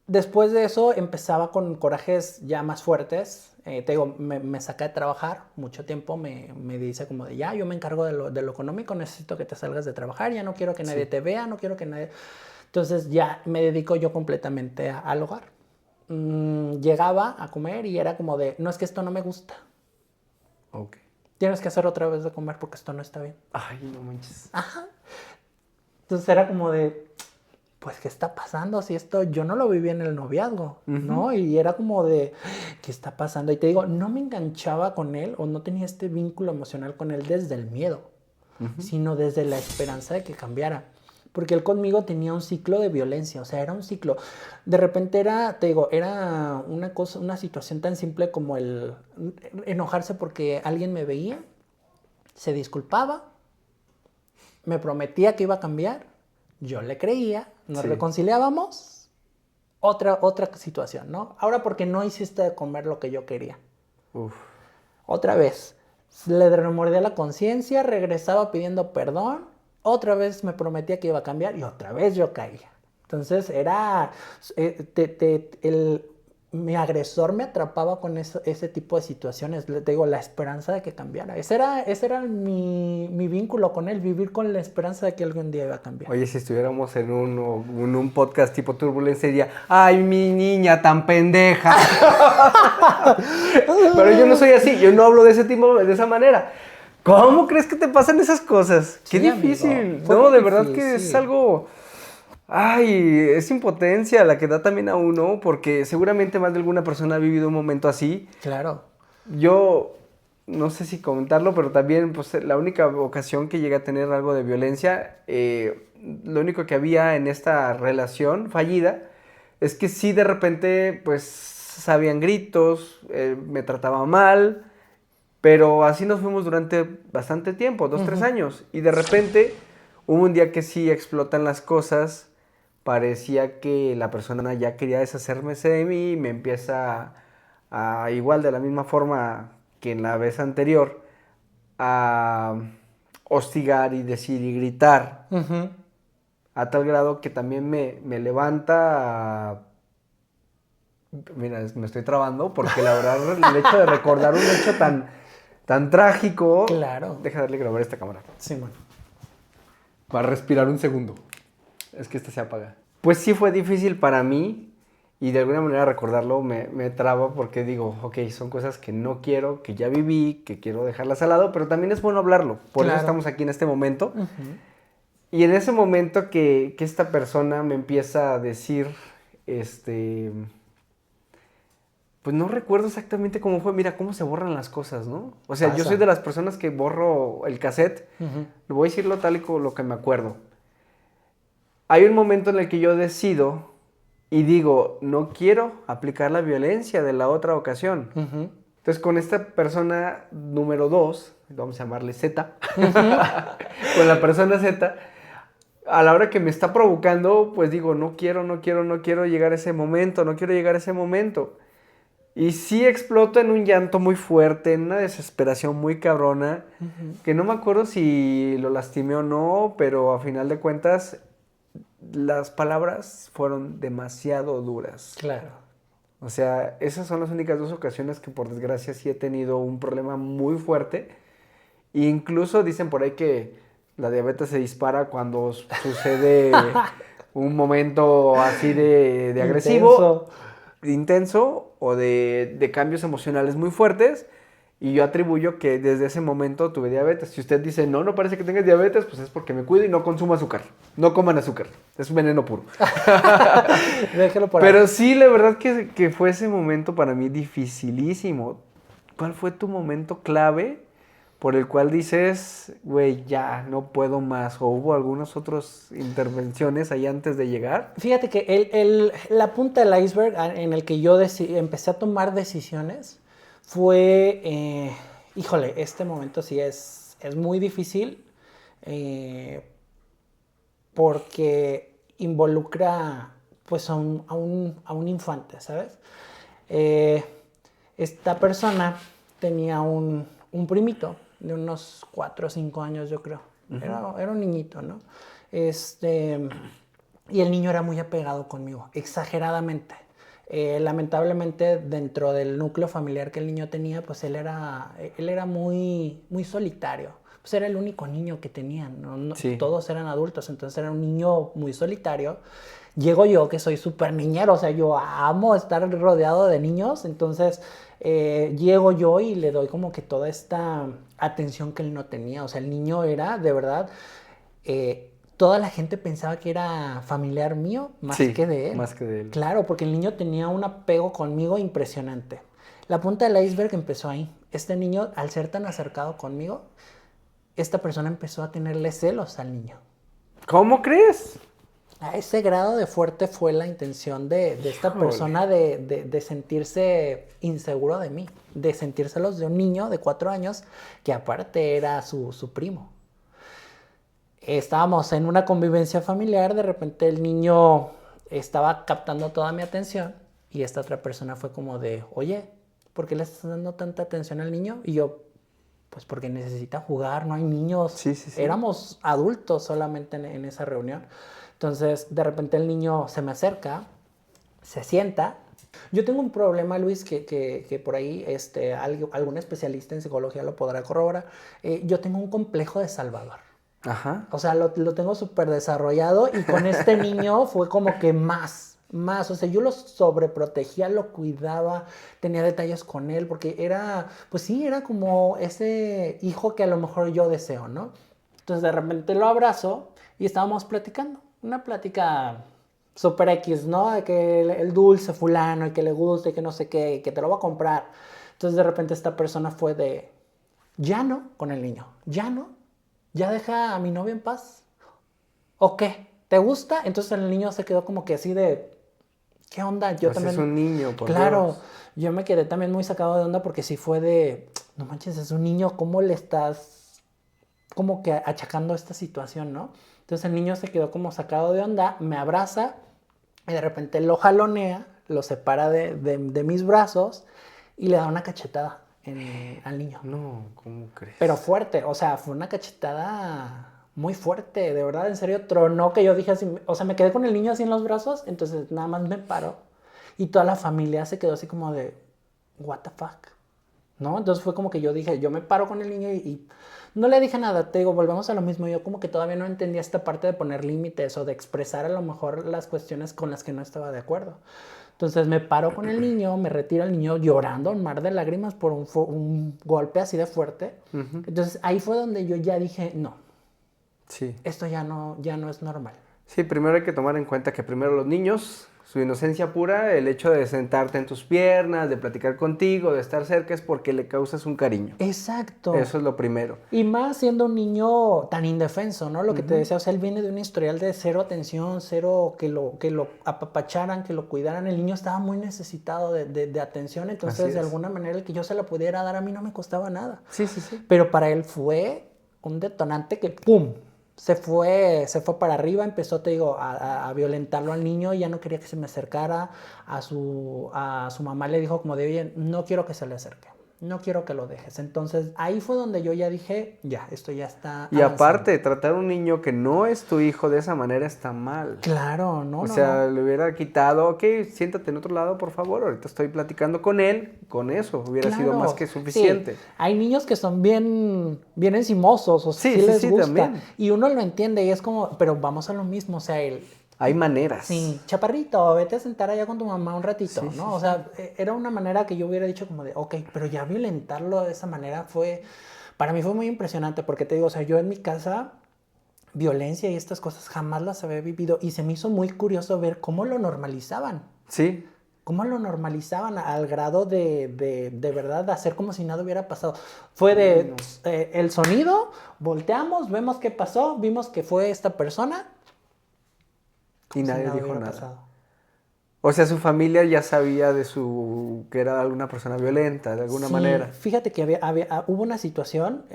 S1: después de eso empezaba con corajes ya más fuertes. Te digo, me saca de trabajar mucho tiempo, me dice como de ya, yo me encargo de lo económico, necesito que te salgas de trabajar, ya no quiero que nadie te vea, no quiero que nadie... Entonces ya me dedico yo completamente al hogar. Llegaba a comer y era como de, no, es que esto no me gusta.
S2: Ok.
S1: Tienes que hacer otra vez de comer porque esto no está bien.
S2: Ay, no manches.
S1: Ajá. Entonces era como de, pues, ¿qué está pasando? Si esto yo no lo viví en el noviazgo, ¿no? Y era como de, ¿qué está pasando? Y te digo, no me enganchaba con él o no tenía este vínculo emocional con él desde el miedo, sino desde la esperanza de que cambiara. Porque él conmigo tenía un ciclo de violencia, o sea, era un ciclo. De repente era, te digo, era una cosa, una situación tan simple como el enojarse porque alguien me veía, se disculpaba, me prometía que iba a cambiar, yo le creía, nos reconciliábamos, otra situación, ¿no? Ahora porque no hiciste de comer lo que yo quería.
S2: Uf.
S1: Otra vez, le remordía la conciencia, regresaba pidiendo perdón, otra vez me prometía que iba a cambiar y otra vez yo caía. Entonces era, mi agresor me atrapaba con ese tipo de situaciones. Te digo, la esperanza de que cambiara. Ese era mi vínculo con él, vivir con la esperanza de que algún día iba a cambiar.
S2: Oye, si estuviéramos en un podcast tipo Turbulencia, diría, ¡ay, mi niña tan pendeja! Pero yo no soy así, yo no hablo de ese tipo, de esa manera. ¿Cómo crees que te pasan esas cosas?
S1: Sí,
S2: Qué difícil.
S1: Amigo,
S2: No, de verdad
S1: difícil.
S2: que es algo... Ay, es impotencia la que da también a uno, porque seguramente más de alguna persona ha vivido un momento así.
S1: Claro.
S2: Yo no sé si comentarlo, pero también pues la única ocasión que llegué a tener algo de violencia, lo único que había en esta relación fallida es que sí de repente pues sabían gritos, me trataba mal, pero así nos fuimos durante bastante tiempo, 2-3 años, y de repente hubo un día que sí explotan las cosas, parecía que la persona ya quería deshacerme de mí, me empieza a igual de la misma forma que en la vez anterior, a hostigar y decir y gritar, a tal grado que también me levanta. Mira, me estoy trabando porque la verdad el hecho de recordar un hecho tan trágico.
S1: Claro.
S2: Deja de darle grabar a esta cámara.
S1: Sí, bueno.
S2: Va a respirar un segundo. Es que esta se apaga. Pues sí fue difícil para mí y de alguna manera recordarlo me traba porque digo, ok, son cosas que no quiero, que ya viví, que quiero dejarlas al lado, pero también es bueno hablarlo. Por eso estamos aquí en este momento. Y en ese momento que esta persona me empieza a decir, pues no recuerdo exactamente cómo fue. Mira cómo se borran las cosas, ¿no? O sea, yo soy de las personas que borro el cassette. Lo voy a decirlo tal y como lo que me acuerdo. Hay un momento en el que yo decido y digo, no quiero aplicar la violencia de la otra ocasión. Entonces, con esta persona número 2, vamos a llamarle Z, con la persona Z, a la hora que me está provocando, pues digo, no quiero llegar a ese momento, no quiero llegar a ese momento. Y sí exploto en un llanto muy fuerte, en una desesperación muy cabrona, que no me acuerdo si lo lastimé o no, pero a final de cuentas las palabras fueron demasiado duras.
S1: Claro.
S2: O sea, esas son las únicas 2 ocasiones que por desgracia sí he tenido un problema muy fuerte. E incluso dicen por ahí que la diabetes se dispara cuando sucede un momento así de agresivo. Intenso o de cambios emocionales muy fuertes Y yo atribuyo que desde ese momento tuve diabetes. Si usted dice, no parece que tengas diabetes, pues es porque me cuido y no consumo azúcar. No coman azúcar. Es un veneno puro.
S1: Déjalo por ahí.
S2: Pero sí, la verdad que fue ese momento para mí dificilísimo. ¿Cuál fue tu momento clave por el cual dices, güey, ya no puedo más? ¿O hubo algunas otras intervenciones ahí antes de llegar?
S1: Fíjate que la punta del iceberg en el que yo empecé a tomar decisiones fue, híjole, este momento sí es muy difícil porque involucra pues a un infante, ¿sabes? Esta persona tenía un primito de unos 4 o 5 años, yo creo. Uh-huh. Era un niñito, ¿no? Y el niño era muy apegado conmigo, exageradamente. Lamentablemente, dentro del núcleo familiar que el niño tenía, pues él era muy, muy solitario. Pues era el único niño que tenían, ¿no? Sí. Todos eran adultos, entonces era un niño muy solitario. Llego yo, que soy súper niñero, o sea, yo amo estar rodeado de niños, entonces llego yo y le doy como que toda esta atención que él no tenía. O sea, el niño era, de verdad, toda la gente pensaba que era familiar mío más que de él.
S2: Más que de él.
S1: Claro, porque el niño tenía un apego conmigo impresionante. La punta del iceberg empezó ahí. Este niño, al ser tan acercado conmigo, esta persona empezó a tenerle celos al niño.
S2: ¿Cómo crees?
S1: A ese grado de fuerte fue la intención de esta persona de sentirse inseguro de mí, de sentírselos de un niño de 4 años que aparte era su primo. Estábamos en una convivencia familiar, de repente el niño estaba captando toda mi atención y esta otra persona fue como de, oye, ¿por qué le estás dando tanta atención al niño? Y yo, pues porque necesita jugar, no hay niños.
S2: Sí.
S1: Éramos adultos solamente en esa reunión. Entonces, de repente el niño se me acerca, se sienta. Yo tengo un problema, Luis, que por ahí algún especialista en psicología lo podrá corroborar. Yo tengo un complejo de Salvador.
S2: Ajá.
S1: O sea, lo tengo súper desarrollado y con este niño fue como que más. O sea, yo lo sobreprotegía, lo cuidaba, tenía detalles con él, porque era como ese hijo que a lo mejor yo deseo, ¿no? Entonces, de repente lo abrazo y estábamos platicando. Una plática super X, ¿no? De que el dulce fulano y que le guste y que no sé qué, y que te lo va a comprar. Entonces de repente esta persona fue de, ya no, con el niño, ya no, ya deja a mi novia en paz. ¿O qué? ¿Te gusta? Entonces el niño se quedó como que así de, ¿qué onda? Yo
S2: pues
S1: también.
S2: Es un niño, por
S1: Claro,
S2: Dios.
S1: Yo me quedé también muy sacado de onda porque sí fue de, no manches, es un niño, ¿cómo le estás como que achacando esta situación, ¿no? Entonces el niño se quedó como sacado de onda, me abraza y de repente lo jalonea, lo separa de mis brazos y le da una cachetada al niño.
S2: No, ¿cómo crees?
S1: Pero fuerte, o sea, fue una cachetada muy fuerte, de verdad, en serio, tronó que yo dije así, o sea, me quedé con el niño así en los brazos, entonces nada más me paró y toda la familia se quedó así como de, what the fuck, ¿no? Entonces fue como que yo dije, yo me paro con el niño y no le dije nada, te digo, volvemos a lo mismo. Yo como que todavía no entendía esta parte de poner límites o de expresar a lo mejor las cuestiones con las que no estaba de acuerdo. Entonces me paro con el niño, me retiro al niño llorando, un mar de lágrimas por un golpe así de fuerte. Uh-huh. Entonces ahí fue donde yo ya dije, no, esto ya no es normal.
S2: Sí, primero hay que tomar en cuenta que primero los niños, su inocencia pura, el hecho de sentarte en tus piernas, de platicar contigo, de estar cerca, es porque le causas un cariño.
S1: Exacto.
S2: Eso es lo primero.
S1: Y más siendo un niño tan indefenso, ¿no? Lo que te decía, o sea, él viene de un historial de cero atención, cero que lo apapacharan, que lo cuidaran. El niño estaba muy necesitado de atención, entonces de alguna manera el que yo se la pudiera dar a mí no me costaba nada.
S2: Sí.
S1: Pero para él fue un detonante que ¡pum! Se fue para arriba, empezó, te digo, a violentarlo al niño, ya no quería que se me acercara, a su mamá le dijo como de, oye, no quiero que se le acerque, no quiero que lo dejes. Entonces ahí fue donde yo ya dije, ya, esto ya está
S2: y avanzando. Aparte, tratar a un niño que no es tu hijo de esa manera está mal.
S1: Claro, no.
S2: O sea, le hubiera quitado, ok, siéntate en otro lado, por favor, ahorita estoy platicando con él, con eso hubiera sido más que suficiente.
S1: Sí. Hay niños que son bien encimosos, o sea, sí les gusta.
S2: También.
S1: Y uno lo entiende y es como, pero vamos a lo mismo, o sea,
S2: Hay maneras.
S1: Sí, chaparrito, vete a sentar allá con tu mamá un ratito,
S2: Sí,
S1: ¿no?
S2: sí,
S1: O sea, era una manera que yo hubiera dicho como de, ok, pero ya violentarlo de esa manera para mí fue muy impresionante, porque te digo, o sea, yo en mi casa, violencia y estas cosas jamás las había vivido, y se me hizo muy curioso ver cómo lo normalizaban.
S2: Sí.
S1: Cómo lo normalizaban al grado de verdad hacer como si nada hubiera pasado. Fue de el sonido, volteamos, vemos qué pasó, vimos que fue esta persona.
S2: Y
S1: Como si
S2: nadie
S1: nada
S2: dijo
S1: hubiera
S2: nada.
S1: pasado.
S2: O sea, su familia ya sabía que era alguna persona violenta, de alguna manera.
S1: Fíjate que hubo una situación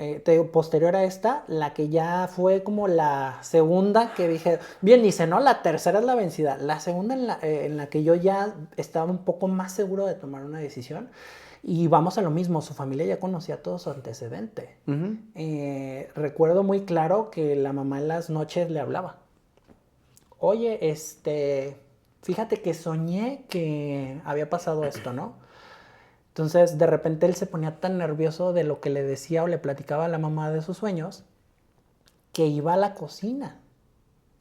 S1: posterior a esta, la que ya fue como la segunda que dije, bien dice, ¿no? La tercera es la vencida. La segunda en la que yo ya estaba un poco más seguro de tomar una decisión. Y vamos a lo mismo, su familia ya conocía todo su antecedente.
S2: Uh-huh.
S1: Recuerdo muy claro que la mamá en las noches le hablaba. Oye, fíjate que soñé que había pasado esto, ¿no? Entonces, de repente él se ponía tan nervioso de lo que le decía o le platicaba a la mamá de sus sueños, que iba a la cocina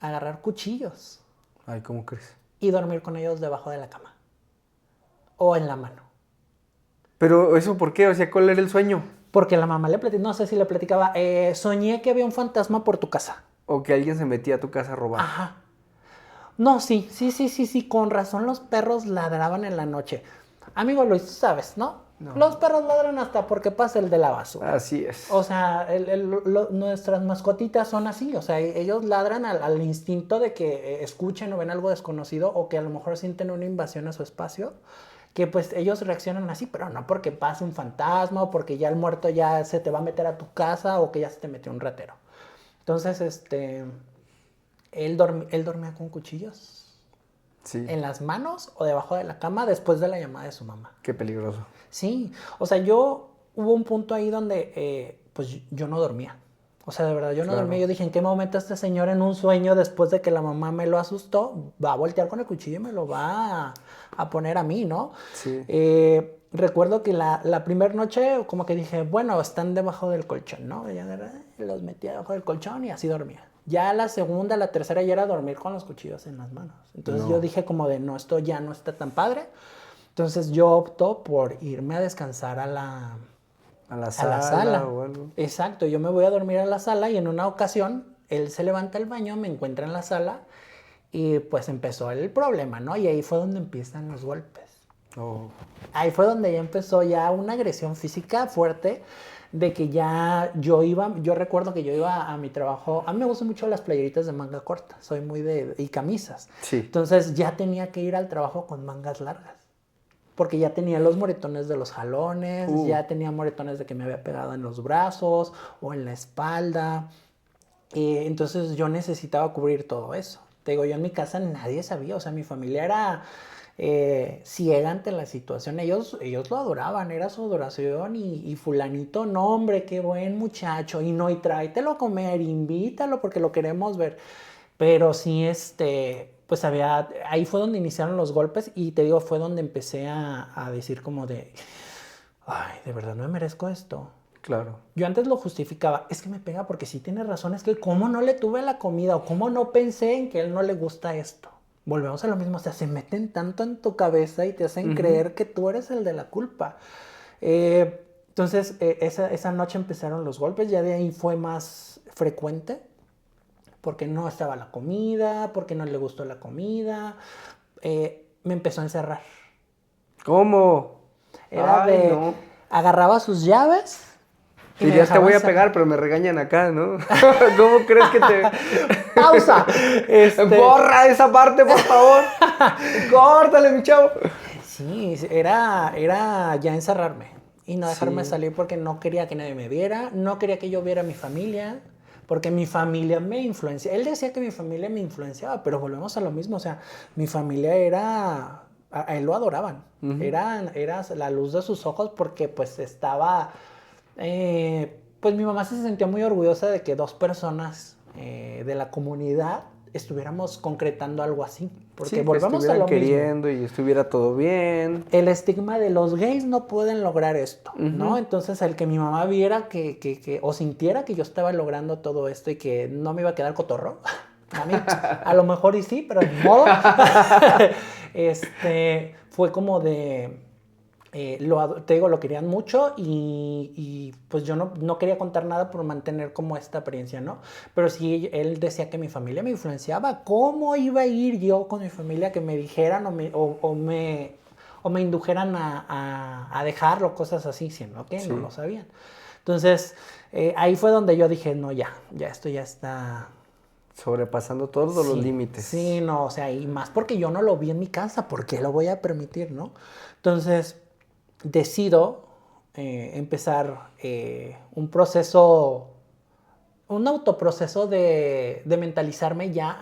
S1: a agarrar cuchillos.
S2: Ay, ¿cómo crees?
S1: Y dormir con ellos debajo de la cama. O en la mano.
S2: Pero, ¿eso por qué? O sea, ¿cuál era el sueño?
S1: Porque la mamá no sé si le platicaba, soñé que había un fantasma por tu casa.
S2: O que alguien se metía a tu casa a robar.
S1: Ajá. No, sí, con razón los perros ladraban en la noche. Amigo Luis, tú sabes, ¿no? Los perros ladran hasta porque pasa el de la basura.
S2: Así es.
S1: O sea, nuestras mascotitas son así. O sea, ellos ladran al instinto de que escuchen o ven algo desconocido o que a lo mejor sienten una invasión a su espacio. Que pues ellos reaccionan así, pero no porque pase un fantasma o porque ya el muerto ya se te va a meter a tu casa o que ya se te metió un ratero. Entonces, él dormía con cuchillos.
S2: Sí.
S1: En las manos o debajo de la cama después de la llamada de su mamá.
S2: Qué peligroso.
S1: Sí, o sea, hubo un punto ahí donde pues yo no dormía. O sea, de verdad, yo no dormía. Yo dije, ¿en qué momento este señor en un sueño, después de que la mamá me lo asustó, va a voltear con el cuchillo y me lo va a poner a mí, ¿no?
S2: Sí.
S1: Recuerdo que la primera noche como que dije, bueno, están debajo del colchón, ¿no? Ya los metía debajo del colchón y así dormía. Ya la segunda, la tercera ya era dormir con los cuchillos en las manos. Entonces yo dije como de, no, esto ya no está tan padre. Entonces yo opto por irme a descansar a la sala
S2: o algo.
S1: Exacto, yo me voy a dormir a la sala y en una ocasión él se levanta al baño, me encuentra en la sala y pues empezó el problema, ¿no? Y ahí fue donde empiezan los golpes.
S2: Oh.
S1: Ahí fue donde ya empezó ya una agresión física fuerte, de que ya yo recuerdo que yo iba a mi trabajo, a mí me gustan mucho las playeritas de manga corta, soy muy y camisas.
S2: Sí.
S1: Entonces ya tenía que ir al trabajo con mangas largas, porque ya tenía los moretones de los jalones, ya tenía moretones de que me había pegado en los brazos o en la espalda, entonces yo necesitaba cubrir todo eso. Te digo, yo en mi casa nadie sabía, o sea, mi familia era ciega ante la situación. Ellos lo adoraban, era su adoración y fulanito, no hombre, qué buen muchacho, y tráetelo a comer, invítalo porque lo queremos ver. Pero sí, pues ahí fue donde iniciaron los golpes y te digo, fue donde empecé a decir como de, ay, de verdad no me merezco esto.
S2: Claro.
S1: Yo antes lo justificaba, es que me pega porque sí tiene razón, es que cómo no le tuve la comida o cómo no pensé en que a él no le gusta esto. Volvemos a lo mismo, o sea, se meten tanto en tu cabeza y te hacen creer que tú eres el de la culpa. Entonces, esa noche empezaron los golpes, ya de ahí fue más frecuente, porque no estaba la comida, porque no le gustó la comida, me empezó a encerrar.
S2: ¿Cómo?
S1: Era agarraba sus llaves.
S2: Y ya te voy a pegar, pero me regañan acá, ¿no? ¿Cómo crees que te...?
S1: ¡Pausa!
S2: ¡Borra esa parte, por favor! ¡Córtale, mi chavo!
S1: Sí, era ya encerrarme y no dejarme salir porque no quería que nadie me viera, no quería que yo viera a mi familia, porque mi familia me influenciaba. Él decía que mi familia me influenciaba, pero volvemos a lo mismo, o sea, mi familia era... A él lo adoraban, era la luz de sus ojos porque pues estaba... pues mi mamá se sentía muy orgullosa de que dos personas de la comunidad estuviéramos concretando algo así. Porque volvamos a lo
S2: queriendo
S1: mismo.
S2: Y estuviera todo bien.
S1: El estigma de los gays no pueden lograr esto, ¿no? Entonces el que mi mamá viera o sintiera que yo estaba logrando todo esto y que no me iba a quedar cotorro, A mí, a lo mejor y sí, pero de modo. Fue como de... te digo, lo querían mucho y pues yo no quería contar nada por mantener como esta apariencia, ¿no? Pero sí, él decía que mi familia me influenciaba. ¿Cómo iba a ir yo con mi familia que me dijeran o me indujeran a dejarlo, cosas así, siendo que no lo sabían? Entonces, ahí fue donde yo dije, no, ya esto ya está...
S2: Sobrepasando todos los límites.
S1: Sí, no, o sea, y más porque yo no lo vi en mi casa, ¿por qué lo voy a permitir, no? Entonces, decido empezar un proceso, un autoproceso de mentalizarme ya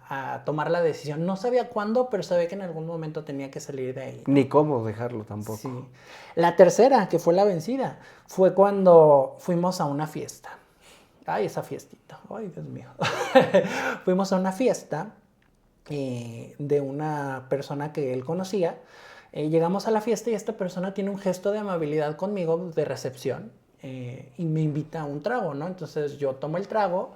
S1: a tomar la decisión. No sabía cuándo, pero sabía que en algún momento tenía que salir de ahí.
S2: Ni cómo dejarlo tampoco.
S1: Sí. La tercera, que fue la vencida, fue cuando fuimos a una fiesta. Ay, esa fiestita. Ay, Dios mío. Fuimos a una fiesta de una persona que él conocía. Llegamos a la fiesta y esta persona tiene un gesto de amabilidad conmigo, de recepción, y me invita a un trago, ¿no? Entonces yo tomo el trago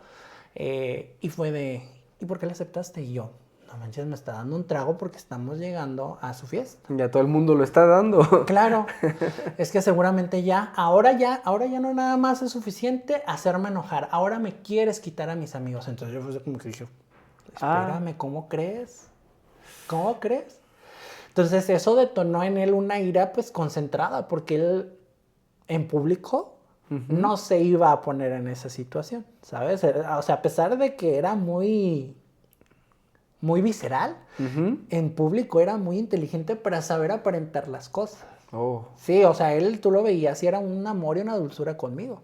S1: y fue de, ¿y por qué le aceptaste? Y yo, no manches, me está dando un trago porque estamos llegando a su fiesta.
S2: Ya todo el mundo lo está dando.
S1: Claro, es que seguramente ahora ya no nada más es suficiente hacerme enojar, ahora me quieres quitar a mis amigos. Entonces yo fue como que dije, espérame, ¿cómo crees? ¿Cómo crees? Entonces eso detonó en él una ira pues concentrada, porque él en público no se iba a poner en esa situación, ¿sabes? O sea, a pesar de que era muy visceral, en público era muy inteligente para saber aparentar las cosas.
S2: Oh.
S1: Sí, o sea, tú lo veías y era un amor y una dulzura conmigo.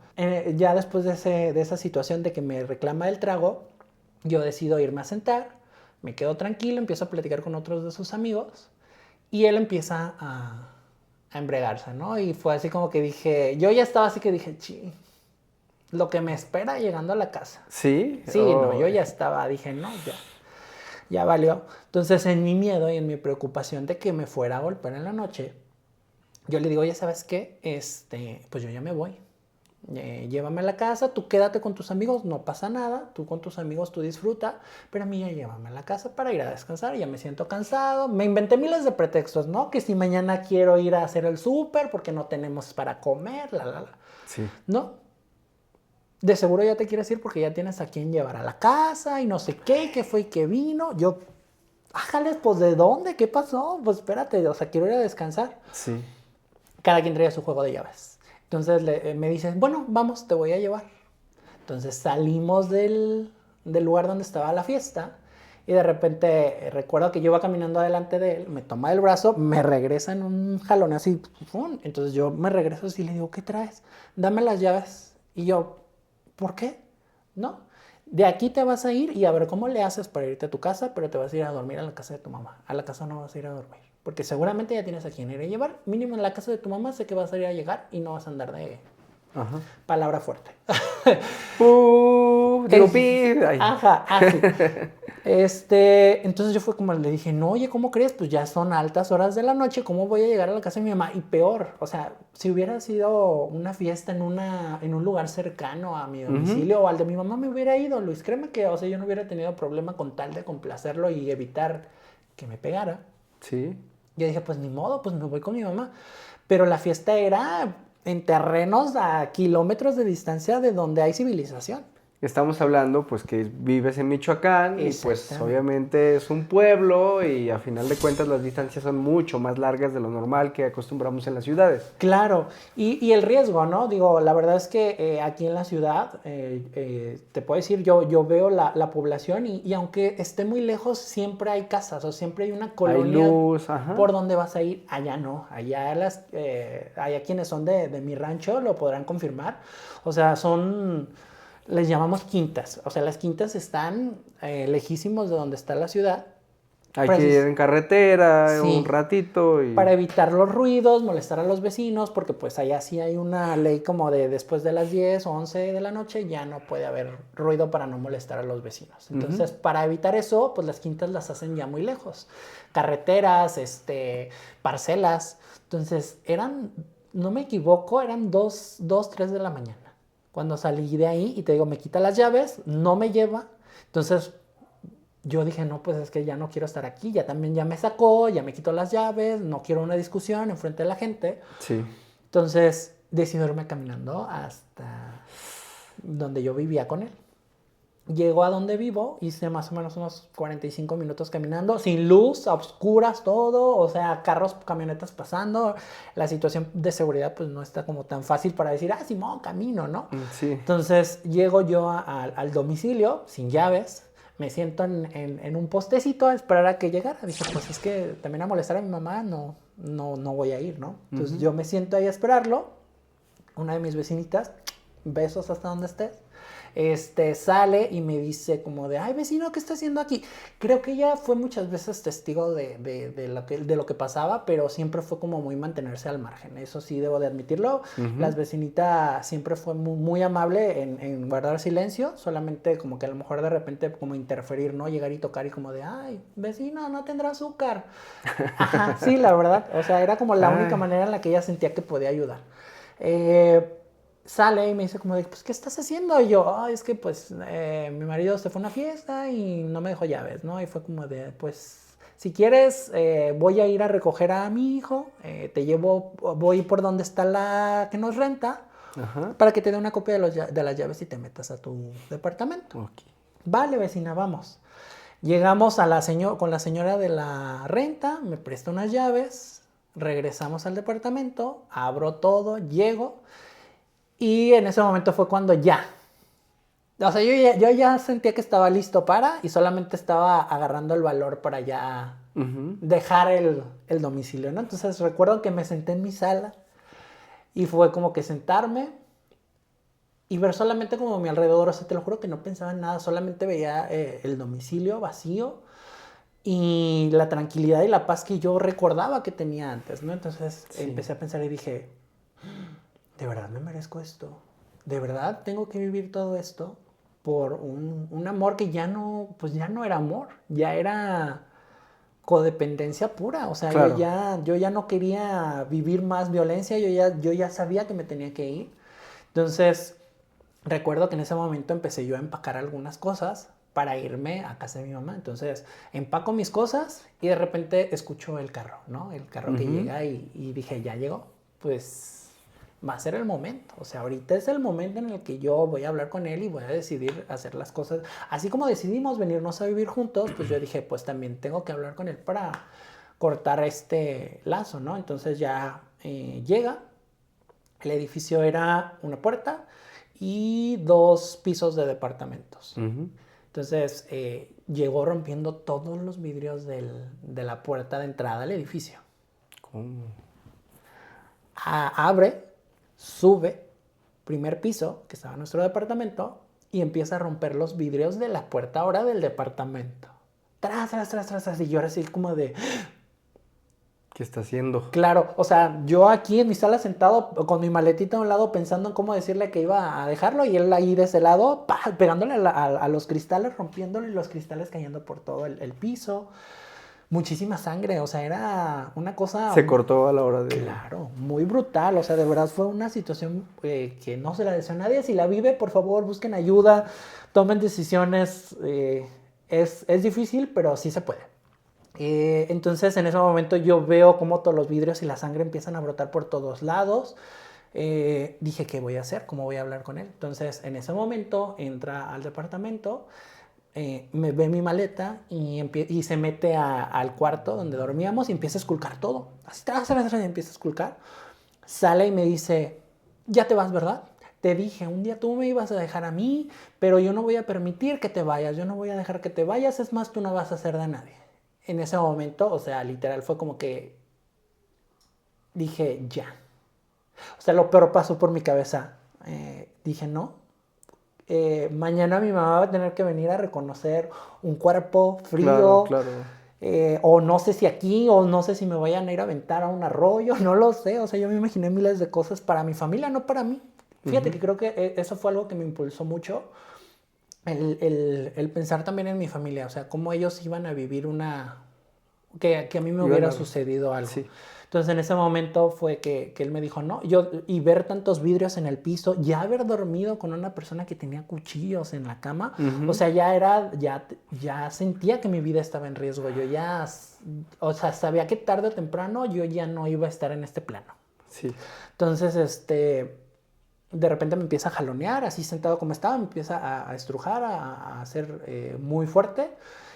S1: Ya después de esa situación de que me reclama el trago, yo decido irme a sentar, me quedo tranquilo, empiezo a platicar con otros de sus amigos y él empieza a embriagarse, ¿no? Y fue así como que dije, yo ya estaba así que dije, lo que me espera llegando a la casa.
S2: ¿Sí?
S1: Sí, no, yo ya estaba, dije, no, ya valió. Entonces, en mi miedo y en mi preocupación de que me fuera a golpear en la noche, yo le digo, ya sabes qué, pues yo ya me voy. Llévame a la casa, tú quédate con tus amigos, no pasa nada, tú con tus amigos tú disfruta, pero a mí ya llévame a la casa para ir a descansar, ya me siento cansado. Me inventé miles de pretextos, ¿no? Que si mañana quiero ir a hacer el súper porque no tenemos para comer,
S2: Sí.
S1: ¿no? De seguro ya te quieres ir porque ya tienes a quien llevar a la casa y no sé qué, qué fue y qué vino. Yo, ájales, pues ¿de dónde? ¿Qué pasó? Pues espérate, o sea, quiero ir a descansar.
S2: Sí.
S1: Cada quien traía su juego de llaves. Entonces me dicen, bueno, vamos, te voy a llevar. Entonces salimos del lugar donde estaba la fiesta y de repente recuerdo que yo iba caminando adelante de él, me toma del brazo, me regresa en un jalón así. ¡Pum! Entonces yo me regreso así y le digo, ¿qué traes? Dame las llaves. Y yo, ¿por qué? No, de aquí te vas a ir y a ver cómo le haces para irte a tu casa, pero te vas a ir a dormir a la casa de tu mamá. A la casa no vas a ir a dormir, porque seguramente ya tienes a quien ir a llevar. Mínimo en la casa de tu mamá sé que vas a ir a llegar y no vas a andar de palabra fuerte.
S2: Digo, pi.
S1: Ajá, así. Entonces yo fue como le dije, no, oye, ¿cómo crees? Pues ya son altas horas de la noche, ¿cómo voy a llegar a la casa de mi mamá? Y peor, o sea, si hubiera sido una fiesta en un lugar cercano a mi domicilio o al de mi mamá, me hubiera ido, Luis. Créeme que, o sea, yo no hubiera tenido problema con tal de complacerlo y evitar que me pegara.
S2: Sí.
S1: Yo dije, pues ni modo, pues me voy con mi mamá. Pero la fiesta era en terrenos a kilómetros de distancia de donde hay civilización.
S2: Estamos hablando, pues, que vives en Michoacán y, pues, obviamente es un pueblo y a final de cuentas las distancias son mucho más largas de lo normal que acostumbramos en las ciudades.
S1: Claro, y el riesgo, ¿no? Digo, la verdad es que aquí en la ciudad, te puedo decir, yo veo la población y aunque esté muy lejos, siempre hay casas o siempre hay una colonia
S2: hay luz,
S1: por donde vas a ir. Allá no, allá quienes son de mi rancho lo podrán confirmar. O sea, les llamamos quintas. O sea, las quintas están lejísimos de donde está la ciudad.
S2: Hay que ir en carretera un ratito.
S1: Para evitar los ruidos, molestar a los vecinos, porque pues allá sí hay una ley como de después de las 10 o 11 de la noche ya no puede haber ruido para no molestar a los vecinos. Entonces, para evitar eso, pues las quintas las hacen ya muy lejos. Carreteras, parcelas. Entonces, no me equivoco, eran 2, 3 de la mañana. Cuando salí de ahí y te digo, me quita las llaves, no me lleva. Entonces yo dije, no, pues es que ya no quiero estar aquí, ya también ya me sacó, ya me quitó las llaves, no quiero una discusión enfrente de la gente.
S2: Sí.
S1: Entonces decidí irme caminando hasta donde yo vivía con él. Llego a donde vivo, hice más o menos unos 45 minutos caminando, sin luz, a oscuras todo, o sea, carros, camionetas pasando. La situación de seguridad pues no está como tan fácil para decir, Simón, camino, ¿no?
S2: Sí.
S1: Entonces llego yo al domicilio, sin llaves, me siento en un postecito a esperar a que llegara. Dije, pues es que también a molestar a mi mamá no voy a ir, ¿no? Entonces yo me siento ahí a esperarlo. Una de mis vecinitas, besos hasta donde estés, sale y me dice como de, ay, vecino, ¿qué está haciendo aquí? Creo que ella fue muchas veces testigo de lo que pasaba, pero siempre fue como muy mantenerse al margen. Eso sí debo de admitirlo. Las vecinitas siempre fue muy, muy amable en guardar silencio, solamente como que a lo mejor de repente como interferir, ¿no? Llegar y tocar y como de, ay, vecino, no tendrá azúcar. Ajá, sí, la verdad. O sea, era como la única manera en la que ella sentía que podía ayudar. Sale y me dice como de, pues, ¿qué estás haciendo? Y yo, es que pues mi marido se fue a una fiesta y no me dejó llaves, ¿no? Y fue como de, pues, si quieres, voy a ir a recoger a mi hijo, te llevo, voy por donde está la que nos renta, para que te dé una copia de las llaves y te metas a tu departamento.
S2: Okay.
S1: Vale, vecina, vamos. Llegamos con la señora de la renta, me presta unas llaves, regresamos al departamento, abro todo, llego. Y en ese momento fue cuando ya. O sea, yo ya sentía que estaba listo y solamente estaba agarrando el valor para ya dejar el domicilio, ¿no? Entonces recuerdo que me senté en mi sala y fue como que sentarme y ver solamente como a mi alrededor. O sea, te lo juro que no pensaba en nada, solamente veía el domicilio vacío y la tranquilidad y la paz que yo recordaba que tenía antes, ¿no? Entonces empecé a pensar y dije, ¿de verdad me merezco esto? ¿De verdad tengo que vivir todo esto por un amor que ya no era amor? Ya era codependencia pura. O sea, claro. yo ya no quería vivir más violencia, yo ya sabía que me tenía que ir. Entonces, recuerdo que en ese momento empecé yo a empacar algunas cosas para irme a casa de mi mamá. Entonces, empaco mis cosas y de repente escucho el carro, ¿no? El carro que llega y dije, ya llegó, pues va a ser el momento. O sea, ahorita es el momento en el que yo voy a hablar con él y voy a decidir hacer las cosas. Así como decidimos venirnos a vivir juntos, pues yo dije, pues también tengo que hablar con él para cortar este lazo, ¿no? Entonces ya llega. El edificio era una puerta y 2 pisos de departamentos. Entonces llegó rompiendo todos los vidrios de la puerta de entrada al edificio.
S2: ¿Cómo?
S1: Abre, sube, primer piso, que estaba nuestro departamento, y empieza a romper los vidrios de la puerta ahora del departamento. Tras. Y yo ahora sí como de...
S2: ¿Qué está haciendo?
S1: Claro, o sea, yo aquí en mi sala sentado con mi maletita a un lado pensando en cómo decirle que iba a dejarlo y él ahí de ese lado pegándole a los cristales, rompiéndole los cristales cayendo por todo el piso. Muchísima sangre, o sea, era una cosa...
S2: Se cortó a la hora de...
S1: Claro, muy brutal, o sea, de verdad fue una situación que no se la deseo a nadie. Si la vive, por favor, busquen ayuda, tomen decisiones, es difícil, pero sí se puede. Entonces, en ese momento yo veo cómo todos los vidrios y la sangre empiezan a brotar por todos lados. Dije, ¿qué voy a hacer? ¿Cómo voy a hablar con él? Entonces, en ese momento, entra al departamento... me ve mi maleta y se mete al cuarto donde dormíamos y empieza a esculcar todo. Así, y empieza a esculcar. Sale y me dice, ya te vas, ¿verdad? Te dije, un día tú me ibas a dejar a mí, pero yo no voy a permitir que te vayas. Yo no voy a dejar que te vayas. Es más, tú no vas a hacer de nadie. En ese momento, o sea, literal, fue como que dije, ya. O sea, lo peor pasó por mi cabeza. Dije, no. Mañana mi mamá va a tener que venir a reconocer un cuerpo frío. Claro. O no sé si aquí, o no sé si me vayan a ir a aventar a un arroyo, no lo sé. O sea, yo me imaginé miles de cosas para mi familia, no para mí. Fíjate que creo que eso fue algo que me impulsó mucho. El pensar también en mi familia. O sea, cómo ellos iban a vivir que a mí me hubiera sucedido algo. Sí. Entonces en ese momento fue que él me dijo, no, y ver tantos vidrios en el piso, ya haber dormido con una persona que tenía cuchillos en la cama, o sea, ya sentía que mi vida estaba en riesgo, yo ya, o sea, sabía que tarde o temprano yo ya no iba a estar en este plano.
S2: Sí.
S1: Entonces, de repente me empieza a jalonear, así sentado como estaba, me empieza a estrujar, a hacer muy fuerte.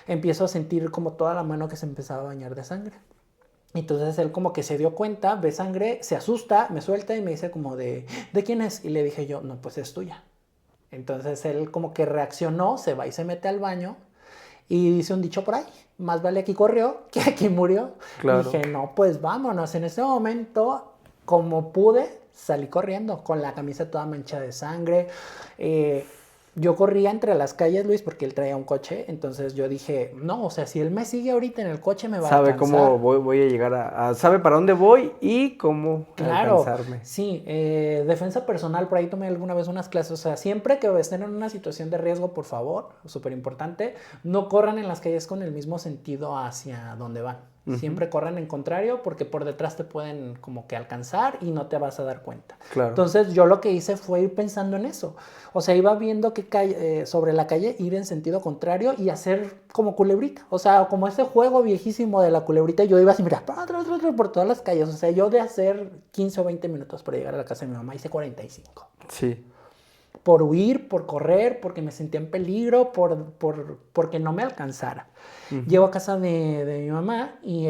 S1: Empiezo a sentir como toda la mano que se empezaba a bañar de sangre. Entonces él como que se dio cuenta, ve sangre, se asusta, me suelta y me dice como ¿de quién es? Y le dije yo, no, pues es tuya. Entonces él como que reaccionó, se va y se mete al baño y dice un dicho por ahí, más vale aquí corrió que aquí murió.
S2: Claro.
S1: Y dije, no, pues vámonos. En ese momento, como pude, salí corriendo con la camisa toda manchada de sangre. Yo corría entre las calles, Luis, porque él traía un coche. Entonces yo dije, no, o sea, si él me sigue ahorita en el coche me va a alcanzar.
S2: Sabe cómo voy a llegar sabe para dónde voy y cómo alcanzarme.
S1: Sí, defensa personal, por ahí tomé alguna vez unas clases. O sea, siempre que estén en una situación de riesgo, por favor, súper importante, no corran en las calles con el mismo sentido hacia donde van. Siempre corran en contrario porque por detrás te pueden como que alcanzar y no te vas a dar cuenta.
S2: Claro.
S1: Entonces yo lo que hice fue ir pensando en eso. O sea, iba viendo que sobre la calle ir en sentido contrario y hacer como culebrita. O sea, como ese juego viejísimo de la culebrita, yo iba así, mira, por todas las calles. O sea, yo de hacer 15 o 20 minutos para llegar a la casa de mi mamá hice 45.
S2: Sí.
S1: Por huir, por correr, porque me sentía en peligro, porque no me alcanzara. Llego a casa de mi mamá y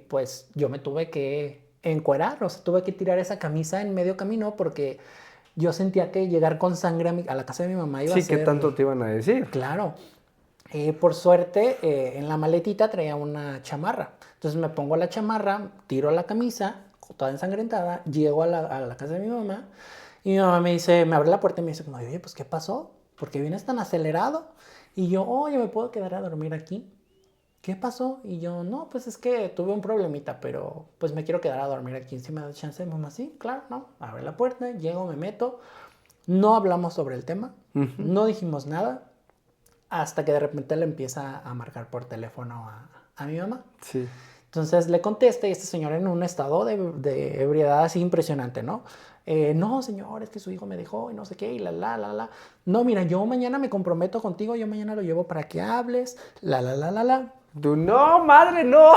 S1: pues yo me tuve que encuerar, o sea, tuve que tirar esa camisa en medio camino porque yo sentía que llegar con sangre a la casa de mi mamá iba a ser...
S2: Sí, ¿qué tanto te iban a decir?
S1: Claro. Por suerte, en la maletita traía una chamarra. Entonces me pongo la chamarra, tiro la camisa, toda ensangrentada, llego a la casa de mi mamá. Y mi mamá me abre la puerta y me dice como, oye, pues, ¿qué pasó? ¿Por qué vienes tan acelerado? Y yo, oye, ¿me puedo quedar a dormir aquí? ¿Qué pasó? Y yo, no, pues es que tuve un problemita, pero pues me quiero quedar a dormir aquí. ¿Sí me da chance? Mi mamá, sí, claro, no. Abre la puerta, llego, me meto. No hablamos sobre el tema, no dijimos nada, hasta que de repente le empieza a marcar por teléfono a mi mamá.
S2: Sí.
S1: Entonces le contesta y este señor en un estado de ebriedad así impresionante, ¿no? No, señor, es que su hijo me dejó y no sé qué, y la. No, mira, yo mañana me comprometo contigo, yo mañana lo llevo para que hables, la.
S2: Tú, no, madre, no.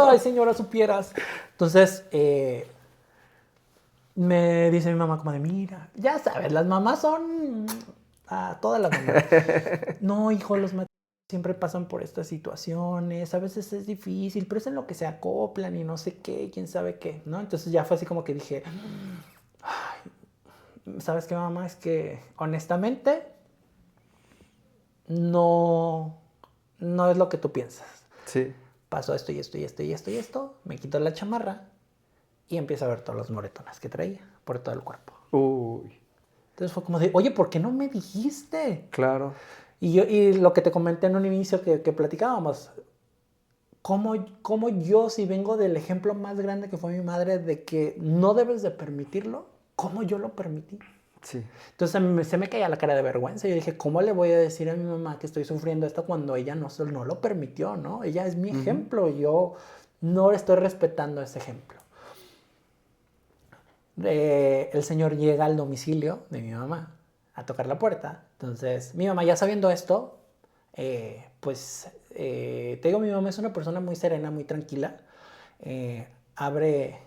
S1: Ay, señora, supieras. Entonces, me dice mi mamá como de, mira, ya sabes, las mamás son... todas las mamás. No, hijo, los matrimonios siempre pasan por estas situaciones, a veces es difícil, pero es en lo que se acoplan y no sé qué, quién sabe qué, ¿no? Entonces ya fue así como que dije, ay, ¿sabes qué, mamá? Es que honestamente no es lo que tú piensas.
S2: Sí.
S1: Pasó esto y esto, me quito la chamarra y empiezo a ver todos los moretones que traía por todo el cuerpo.
S2: Uy.
S1: Entonces fue como de, oye, ¿por qué no me dijiste?
S2: Claro.
S1: Y lo que te comenté en un inicio que platicábamos, ¿cómo yo, si vengo del ejemplo más grande que fue mi madre, de que no debes de permitirlo, cómo yo lo permití?
S2: Sí.
S1: Entonces se me caía la cara de vergüenza. Yo dije, ¿cómo le voy a decir a mi mamá que estoy sufriendo esto cuando ella no lo permitió, ¿no? Ella es mi ejemplo, yo no estoy respetando ese ejemplo. El señor llega al domicilio de mi mamá a tocar la puerta. Entonces, mi mamá ya sabiendo esto, te digo, mi mamá es una persona muy serena, muy tranquila. Abre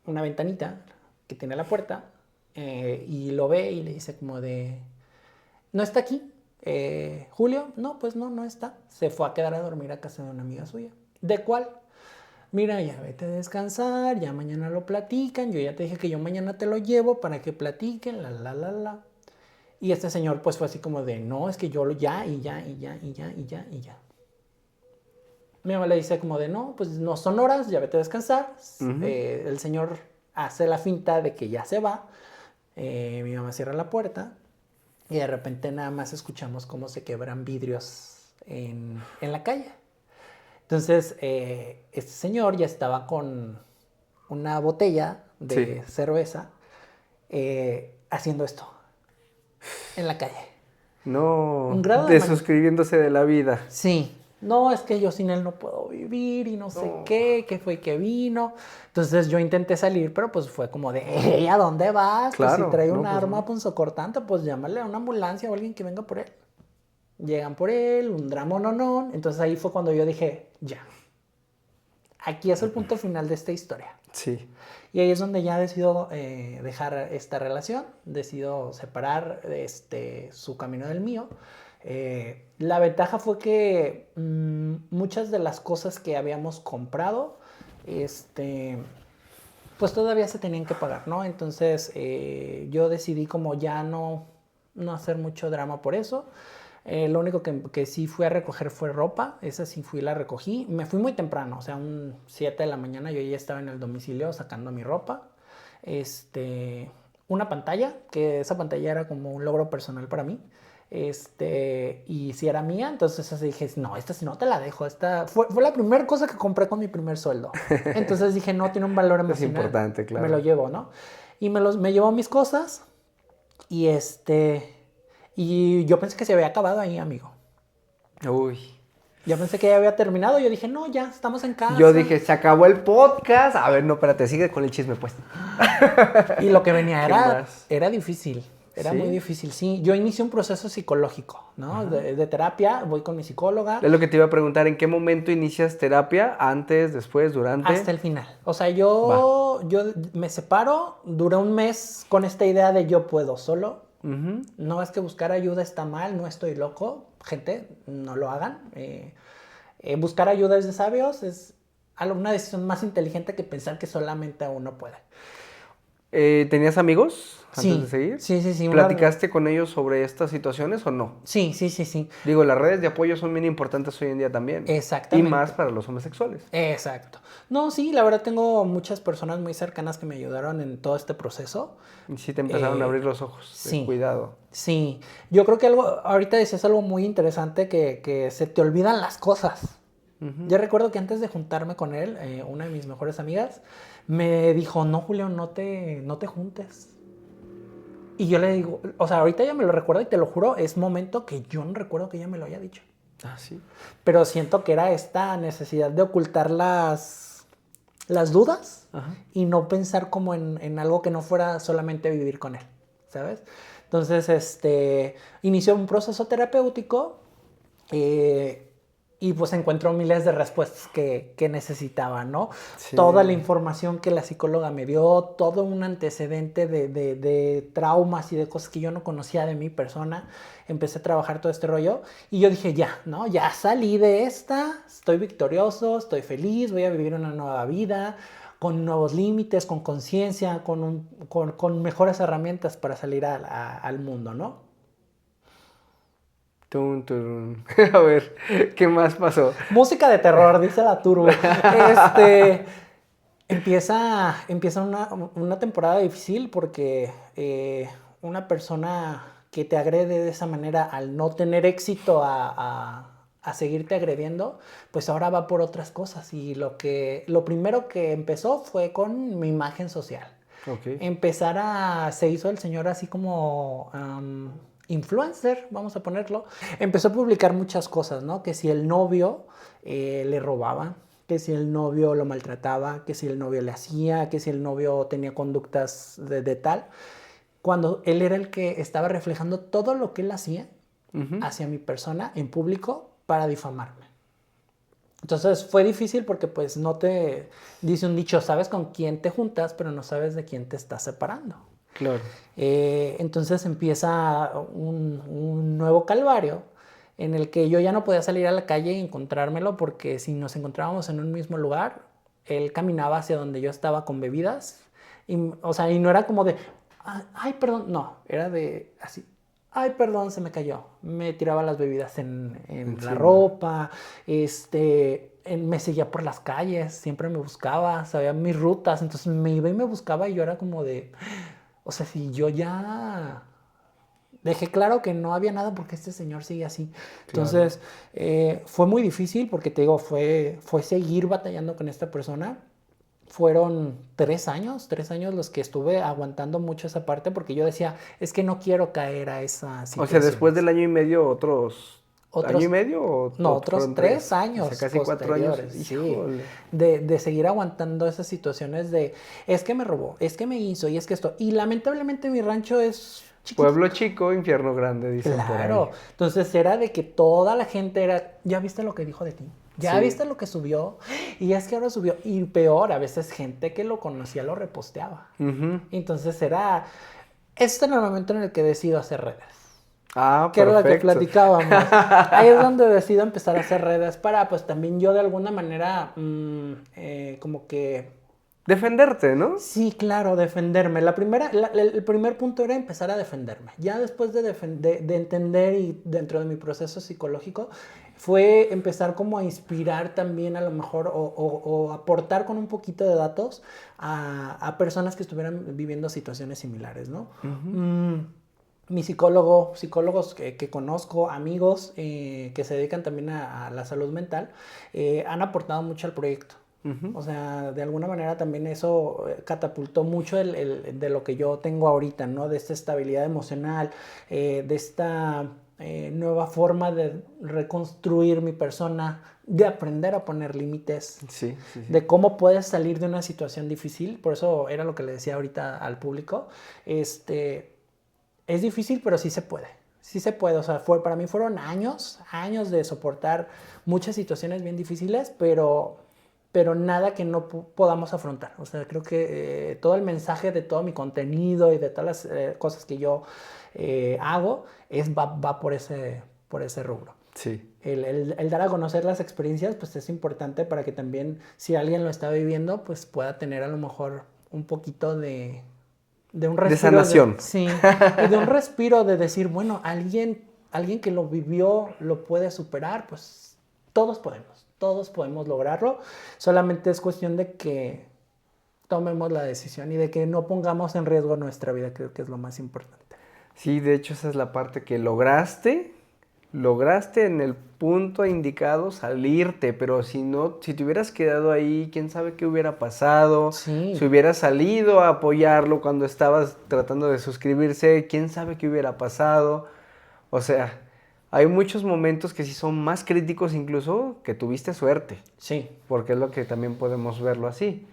S1: una ventanita que tiene la puerta y lo ve y le dice como de, ¿no está aquí? ¿Julio? No, pues no está. Se fue a quedar a dormir a casa de una amiga suya. ¿De cuál? Mira, ya vete a descansar, ya mañana lo platican, yo ya te dije que yo mañana te lo llevo para que platiquen, la. Y este señor pues fue así como de, no, es que yo ya. Mi mamá le dice como de, no, pues no son horas, ya vete a descansar. El señor hace la finta de que ya se va, mi mamá cierra la puerta y de repente nada más escuchamos cómo se quebran vidrios en la calle. Entonces, este señor ya estaba con una botella de cerveza haciendo esto en la calle.
S2: No,
S1: Un grado
S2: desuscribiéndose de la vida.
S1: Sí, no, es que yo sin él no puedo vivir y no sé qué fue que vino. Entonces yo intenté salir, pero pues fue como de, hey, ¿a dónde vas?
S2: Claro,
S1: Pues si trae un
S2: pues,
S1: arma
S2: no.
S1: punzocortante, pues llámale a una ambulancia o alguien que venga por él. Llegan por él, un drama no. Entonces ahí fue cuando yo dije, ya. Aquí es el punto final de esta historia.
S2: Sí.
S1: Y ahí es donde ya decido dejar esta relación, decido separar su camino del mío. La ventaja fue que muchas de las cosas que habíamos comprado, pues todavía se tenían que pagar, ¿no? Entonces yo decidí como ya no hacer mucho drama por eso. Lo único que sí fui a recoger fue ropa, esa sí fui y la recogí. Me fui muy temprano, o sea, un 7 de la mañana yo ya estaba en el domicilio sacando mi ropa. Una pantalla, que esa pantalla era como un logro personal para mí. Y si era mía, entonces así dije, no, esta si no te la dejo. Esta fue la primera cosa que compré con mi primer sueldo. Entonces dije, no, tiene un valor emocional.
S2: Es importante, claro.
S1: Me lo llevo, ¿no? Y me llevo mis cosas y y yo pensé que se había acabado ahí, amigo.
S2: Uy.
S1: Yo pensé que ya había terminado. Yo dije, no, ya, estamos en casa.
S2: Yo dije, se acabó el podcast. A ver, no, espérate, sigue con el chisme, pues.
S1: Y lo que venía
S2: ¿Qué más?
S1: era difícil. Era
S2: ¿Sí?
S1: muy difícil, sí. Yo inicié un proceso psicológico, ¿no? De terapia. Voy con mi psicóloga.
S2: Es lo que te iba a preguntar, ¿en qué momento inicias terapia? ¿Antes, después, durante?
S1: Hasta el final. O sea, yo me separo. Duré un mes con esta idea de yo puedo solo. No es que buscar ayuda está mal, no estoy loco. Gente, no lo hagan. Buscar ayuda es de sabios, es una decisión más inteligente que pensar que solamente uno puede.
S2: ¿Tenías amigos antes de seguir?
S1: Sí.
S2: ¿Platicaste con ellos sobre estas situaciones o no?
S1: Sí.
S2: Digo, las redes de apoyo son bien importantes hoy en día también.
S1: Exactamente.
S2: Y más para los homosexuales.
S1: Exacto. No, sí, la verdad tengo muchas personas muy cercanas que me ayudaron en todo este proceso.
S2: Y sí te empezaron a abrir los ojos.
S1: Sí.
S2: Cuidado.
S1: Sí. Yo creo que ahorita decías algo muy interesante que se te olvidan las cosas. Yo recuerdo que antes de juntarme con él, una de mis mejores amigas me dijo, no, Julio, no te juntes. Y yo le digo, o sea, ahorita ella me lo recuerda y te lo juro, es momento que yo no recuerdo que ella me lo haya dicho.
S2: Ah, sí.
S1: Pero siento que era esta necesidad de ocultar las dudas. Ajá. Y no pensar como en algo que no fuera solamente vivir con él, ¿sabes? Entonces, inició un proceso terapéutico y pues encuentro miles de respuestas que necesitaba, ¿no? Sí. Toda la información que la psicóloga me dio, todo un antecedente de traumas y de cosas que yo no conocía de mi persona. Empecé a trabajar todo este rollo y yo dije, ya, ¿no? Ya salí de esta, estoy victorioso, estoy feliz, voy a vivir una nueva vida, con nuevos límites, con conciencia, con mejores herramientas para salir al mundo, ¿no?
S2: A ver, ¿qué más pasó?
S1: Música de terror, dice la Turbo. Empieza una temporada difícil porque una persona que te agrede de esa manera al no tener éxito a seguirte agrediendo, pues ahora va por otras cosas. Y lo primero que empezó fue con mi imagen social.
S2: Okay.
S1: Se hizo el señor así como influencer, vamos a ponerlo. Empezó a publicar muchas cosas, ¿no? Que si el novio le robaba, que si el novio lo maltrataba, que si el novio le hacía, que si el novio tenía conductas de tal. Cuando él era el que estaba reflejando todo lo que él hacía hacia mi persona en público para difamarme. Entonces fue difícil porque pues no te dice un dicho, sabes con quién te juntas, pero no sabes de quién te estás separando.
S2: Claro.
S1: Entonces empieza un nuevo calvario en el que yo ya no podía salir a la calle y encontrármelo porque si nos encontrábamos en un mismo lugar, él caminaba hacia donde yo estaba con bebidas y no era como de, ay, perdón, no, era de así. Ay, perdón, se me cayó. Me tiraba las bebidas en la ropa. Me seguía por las calles. Siempre me buscaba. Sabía mis rutas. Entonces me iba y me buscaba. Y yo era como de... O sea, si yo ya... Dejé claro que no había nada porque este señor sigue así. Entonces, fue muy difícil porque, te digo, fue seguir batallando con esta persona. Fueron 3 años los que estuve aguantando mucho esa parte porque yo decía, es que no quiero caer a esa situación.
S2: O sea, después del año y medio otros ¿Año y medio o
S1: no, otros
S2: fueron
S1: 3 años?
S2: O sea, casi 4 años.
S1: Sí,
S2: Híjole.
S1: de seguir aguantando esas situaciones de, es que me robó, es que me hizo y es que esto. Y lamentablemente mi rancho es chiquito.
S2: Pueblo chico, infierno grande, dicen por ahí.
S1: Claro, entonces era de que toda la gente era, ¿ya viste lo que dijo de ti? ¿Ya
S2: Sí.
S1: viste lo que subió? Y es que ahora subió. Y peor, a veces gente que lo conocía lo reposteaba.
S2: Ujú.
S1: Entonces era, este era el momento en el que decido hacer redes.
S2: Ah,
S1: Que era la que
S2: perfecto.
S1: platicábamos. Ahí es donde decido empezar a hacer redes para, pues también yo de alguna manera, como que...
S2: Defenderte, ¿no?
S1: Sí, claro, defenderme. El primer punto era empezar a defenderme. Ya después de entender y dentro de mi proceso psicológico, fue empezar como a inspirar también a lo mejor o aportar con un poquito de datos a personas que estuvieran viviendo situaciones similares, ¿no? Mi psicólogos que conozco, amigos que se dedican también a la salud mental, han aportado mucho al proyecto. O sea, de alguna manera también eso catapultó mucho de lo que yo tengo ahorita, ¿no? De esta estabilidad emocional, de esta nueva forma de reconstruir mi persona, de aprender a poner límites,
S2: Sí.
S1: de cómo puedes salir de una situación difícil. Por eso era lo que le decía ahorita al público. Es difícil, pero sí se puede. Sí se puede. O sea, para mí fueron años de soportar muchas situaciones bien difíciles, pero nada que no podamos afrontar. O sea, creo que todo el mensaje de todo mi contenido y de todas las cosas que yo hago va por ese rubro.
S2: Sí.
S1: El dar a conocer las experiencias, pues es importante para que también, si alguien lo está viviendo, pues pueda tener a lo mejor un poquito de un respiro.
S2: De sanación.
S1: Sí, y de un respiro de decir, bueno, alguien que lo vivió lo puede superar, pues todos podemos lograrlo. Solamente es cuestión de que tomemos la decisión y de que no pongamos en riesgo nuestra vida, creo que es lo más importante.
S2: Sí, de hecho esa es la parte que lograste en el punto indicado salirte, pero si te hubieras quedado ahí, quién sabe qué hubiera pasado.
S1: Sí.
S2: Si hubieras salido a apoyarlo cuando estabas tratando de suscribirse, quién sabe qué hubiera pasado. O sea, hay muchos momentos que sí son más críticos incluso que tuviste suerte.
S1: Sí.
S2: Porque es lo que también podemos verlo así.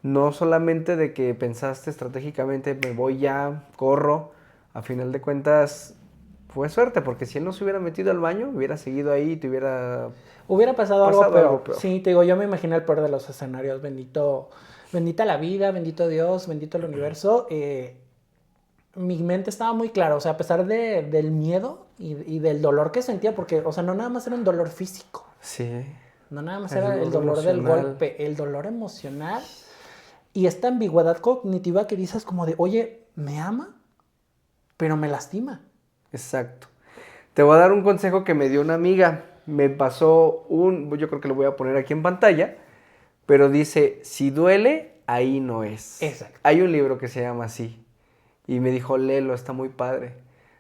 S2: No solamente de que pensaste estratégicamente, me voy ya, corro. A final de cuentas, fue suerte, porque si él no se hubiera metido al baño, hubiera seguido ahí y te hubiera
S1: pasado algo
S2: peor.
S1: peor. Sí, te digo, yo me imaginé el peor de los escenarios. Bendita la vida, bendito Dios, bendito el universo. Mi mente estaba muy clara, o sea, a pesar del miedo y del dolor que sentía, porque, o sea, no nada más era un dolor físico.
S2: Sí.
S1: No nada más era el dolor del golpe, el dolor emocional y esta ambigüedad cognitiva que dices como de, oye, me ama, pero me lastima.
S2: Exacto. Te voy a dar un consejo que me dio una amiga. Me pasó yo creo que lo voy a poner aquí en pantalla, pero dice, si duele, ahí no es.
S1: Exacto.
S2: Hay un libro que se llama así. Y me dijo, léelo, está muy padre.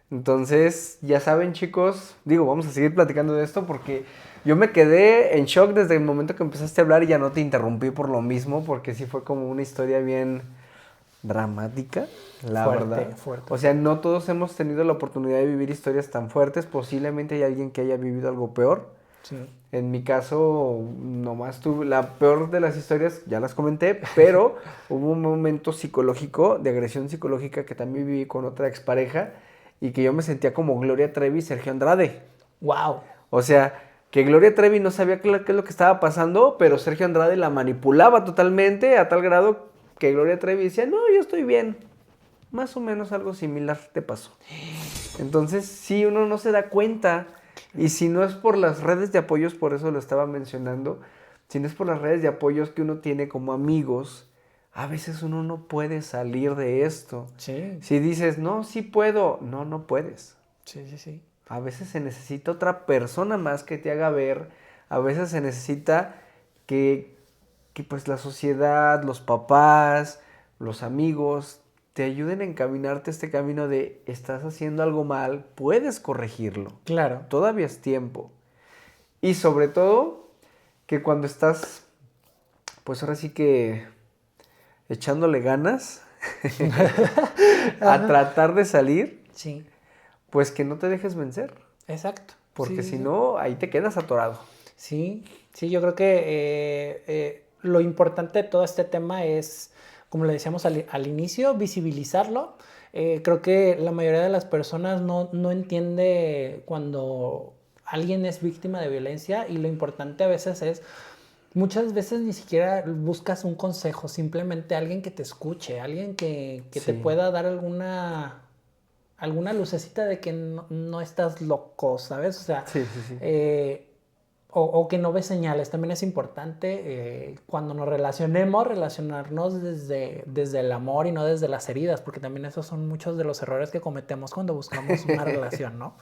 S2: Entonces, ya saben, chicos, vamos a seguir platicando de esto porque yo me quedé en shock desde el momento que empezaste a hablar y ya no te interrumpí por lo mismo, porque sí fue como una historia bien dramática, la verdad.
S1: Fuerte.
S2: O sea, no todos hemos tenido la oportunidad de vivir historias tan fuertes. Posiblemente hay alguien que haya vivido algo peor.
S1: Sí.
S2: En mi caso, nomás tuve la peor de las historias, ya las comenté, pero hubo un momento psicológico, de agresión psicológica que también viví con otra expareja y que yo me sentía como Gloria Trevi y Sergio Andrade.
S1: ¡Wow!
S2: O sea, que Gloria Trevi no sabía qué es lo que estaba pasando, pero Sergio Andrade la manipulaba totalmente a tal grado que Gloria Trevi decía, no, yo estoy bien. Más o menos algo similar te pasó. Entonces, sí, uno no se da cuenta. Y si no es por las redes de apoyos, por eso lo estaba mencionando, si no es por las redes de apoyos que uno tiene como amigos, a veces uno no puede salir de esto.
S1: Sí.
S2: Si dices, no, sí puedo, no puedes.
S1: Sí.
S2: A veces se necesita otra persona más que te haga ver, a veces se necesita que pues la sociedad, los papás, los amigos te ayuden a encaminarte este camino de estás haciendo algo mal, puedes corregirlo.
S1: Claro.
S2: Todavía es tiempo. Y sobre todo, que cuando estás, pues ahora sí que echándole ganas a tratar de salir,
S1: sí,
S2: pues que no te dejes vencer.
S1: exacto.
S2: porque
S1: Sí,
S2: si
S1: sí.
S2: no, ahí te quedas atorado.
S1: Sí, sí, yo creo que lo importante de todo este tema es, como le decíamos al inicio, visibilizarlo. Creo que la mayoría de las personas no entiende cuando alguien es víctima de violencia y lo importante a veces es, muchas veces ni siquiera buscas un consejo, simplemente alguien que te escuche, alguien que te
S2: Sí,
S1: pueda dar alguna lucecita de que no estás loco, ¿sabes? O sea,
S2: sí, sí, sí.
S1: o que no ves señales. También es importante cuando nos relacionarnos desde el amor y no desde las heridas, porque también esos son muchos de los errores que cometemos cuando buscamos una relación, ¿no?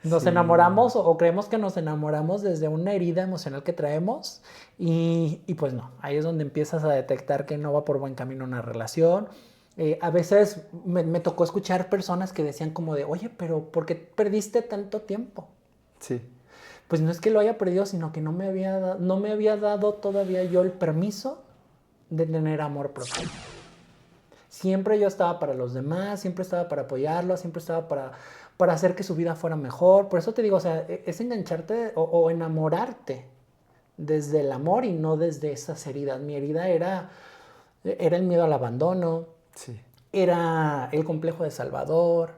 S1: Nos
S2: Sí.
S1: enamoramos o creemos que nos enamoramos desde una herida emocional que traemos y pues no, ahí es donde empiezas a detectar que no va por buen camino una relación. A veces me tocó escuchar personas que decían como de, oye, pero ¿por qué perdiste tanto tiempo?
S2: Sí.
S1: Pues no es que lo haya perdido, sino que no me había dado todavía yo el permiso de tener amor propio. Siempre yo estaba para los demás, siempre estaba para apoyarlos, siempre estaba para hacer que su vida fuera mejor. Por eso te digo, o sea, es engancharte o enamorarte desde el amor y no desde esas heridas. Mi herida era el miedo al abandono,
S2: Sí.
S1: era el complejo de Salvador,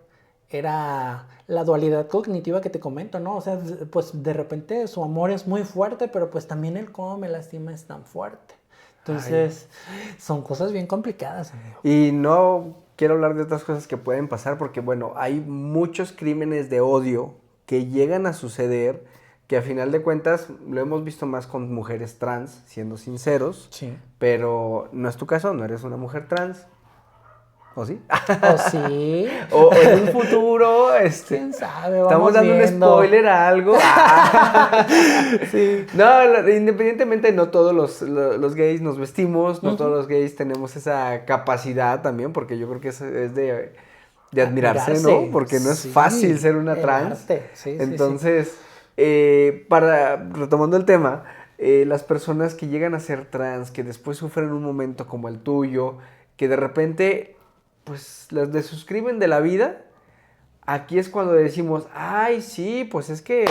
S1: era la dualidad cognitiva que te comento, ¿no? O sea, pues de repente su amor es muy fuerte, pero pues también el cómo me lastima es tan fuerte.
S2: Ay.
S1: Entonces, son cosas bien complicadas, amigo.
S2: Y no quiero hablar de otras cosas que pueden pasar porque, bueno, hay muchos crímenes de odio que llegan a suceder que a final de cuentas lo hemos visto más con mujeres trans, siendo sinceros,
S1: Sí.
S2: pero no es tu caso, no eres una mujer trans, ¿o sí?
S1: ¿O sí?
S2: O en un futuro,
S1: ¿Quién sabe?
S2: estamos
S1: Vamos
S2: dando un
S1: viendo.
S2: spoiler a algo. Ah.
S1: Sí.
S2: No, independientemente, no todos los gays nos vestimos, no todos
S1: Ujú.
S2: los gays tenemos esa capacidad también, porque yo creo que es de admirarse, ¿no?
S1: Admirarse.
S2: Porque no es fácil
S1: Sí.
S2: ser una
S1: El
S2: trans.
S1: arte. Sí, sí, sí.
S2: Entonces, retomando el tema, las personas que llegan a ser trans, que después sufren un momento como el tuyo, que de repente, pues, las desuscriben de la vida. Aquí es cuando decimos, ay, sí, pues es que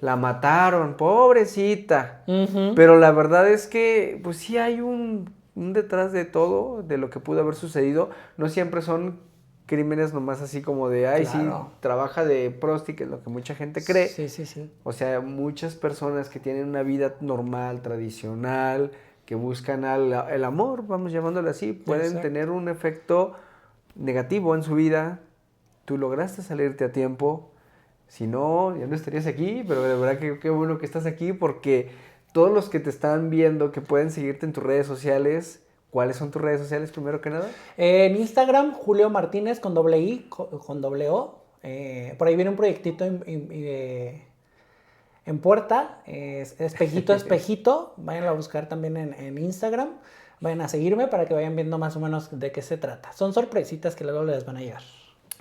S2: la mataron, pobrecita.
S1: Ujú.
S2: Pero la verdad es que, pues sí hay un detrás de todo, de lo que pudo haber sucedido. No siempre son crímenes nomás así como de, ay, sí,
S1: Claro.
S2: trabaja de prosti, que es lo que mucha gente cree.
S1: Sí, sí, sí.
S2: O sea, muchas personas que tienen una vida normal, tradicional, que buscan el amor, vamos llamándolo así, pueden
S1: Exacto.
S2: tener un efecto negativo en su vida. Tú lograste salirte a tiempo. Si no, ya no estarías aquí, pero de verdad que qué bueno que estás aquí porque todos los que te están viendo, que pueden seguirte en tus redes sociales, ¿cuáles son tus redes sociales primero que nada?
S1: En Instagram, Julio Martínez con doble I, con doble O. Por ahí viene un proyectito en puerta. Espejito, espejito. Vayan a buscar también en Instagram. Vayan a seguirme para que vayan viendo más o menos de qué se trata. Son sorpresitas que luego les van a llegar.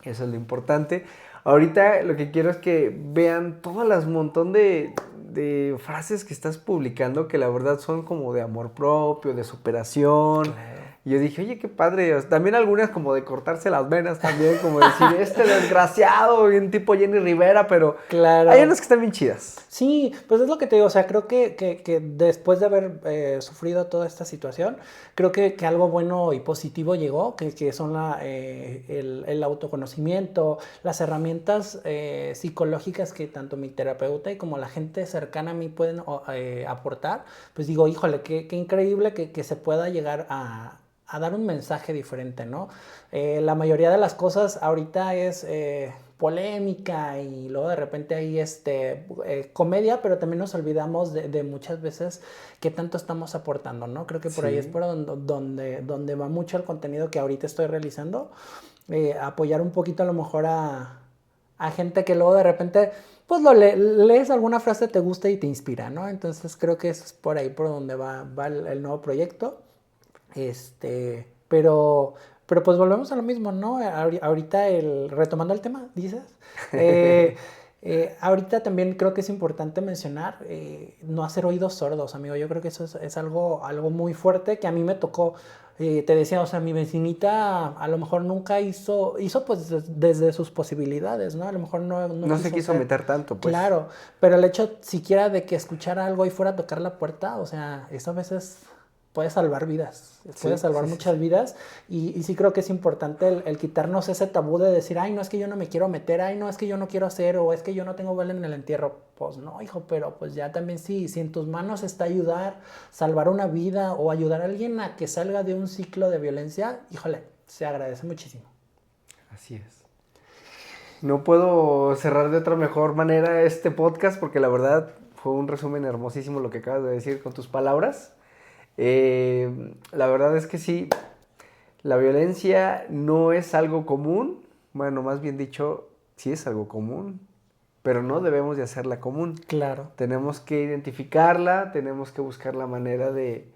S2: Eso es lo importante. Ahorita lo que quiero es que vean todas las montón de frases que estás publicando que la verdad son como de amor propio, de superación.
S1: Claro.
S2: Y yo dije, oye, qué padre. O sea, también algunas como de cortarse las venas también, como decir, este desgraciado, bien tipo Jenny Rivera, pero hay
S1: Claro.
S2: unas que están bien chidas.
S1: Sí, pues es lo que te digo, o sea, creo que después de haber sufrido toda esta situación, creo que algo bueno y positivo llegó, que son el autoconocimiento, las herramientas psicológicas que tanto mi terapeuta y como la gente cercana a mí pueden aportar, pues digo, híjole, qué increíble que se pueda llegar a dar un mensaje diferente, ¿no? La mayoría de las cosas ahorita es polémica y luego de repente hay comedia, pero también nos olvidamos de muchas veces qué tanto estamos aportando, ¿no? Creo que por ahí es
S2: Sí.
S1: por donde va mucho el contenido que ahorita estoy realizando. Apoyar un poquito a lo mejor a gente que luego de repente pues lees alguna frase, te gusta y te inspira, ¿no? Entonces creo que es por ahí por donde va el nuevo proyecto. Pero pues volvemos a lo mismo, ¿no? Ahorita retomando el tema, dices. Ahorita también creo que es importante mencionar no hacer oídos sordos, amigo. Yo creo que eso es algo muy fuerte que a mí me tocó Te decía, o sea, mi vecinita a lo mejor nunca hizo pues desde sus posibilidades, ¿no? A lo mejor
S2: No se quiso meter tanto, pues.
S1: Claro, pero el hecho siquiera de que escuchara algo y fuera a tocar la puerta, o sea, eso a veces puede salvar vidas, puede salvar muchas vidas y sí creo que es importante el quitarnos ese tabú de decir, ay, no, es que yo no me quiero meter, ay, no, es que yo no quiero hacer o es que yo no tengo vela en el entierro. Pues no, hijo, pero pues ya también si en tus manos está ayudar, salvar una vida o ayudar a alguien a que salga de un ciclo de violencia, híjole, se agradece muchísimo.
S2: Así es. No puedo cerrar de otra mejor manera este podcast porque la verdad fue un resumen hermosísimo lo que acabas de decir con tus palabras. La verdad es que sí, la violencia no es algo común, bueno, más bien dicho, sí es algo común, pero no debemos de hacerla común.
S1: Claro.
S2: Tenemos que identificarla, tenemos que buscar la manera de,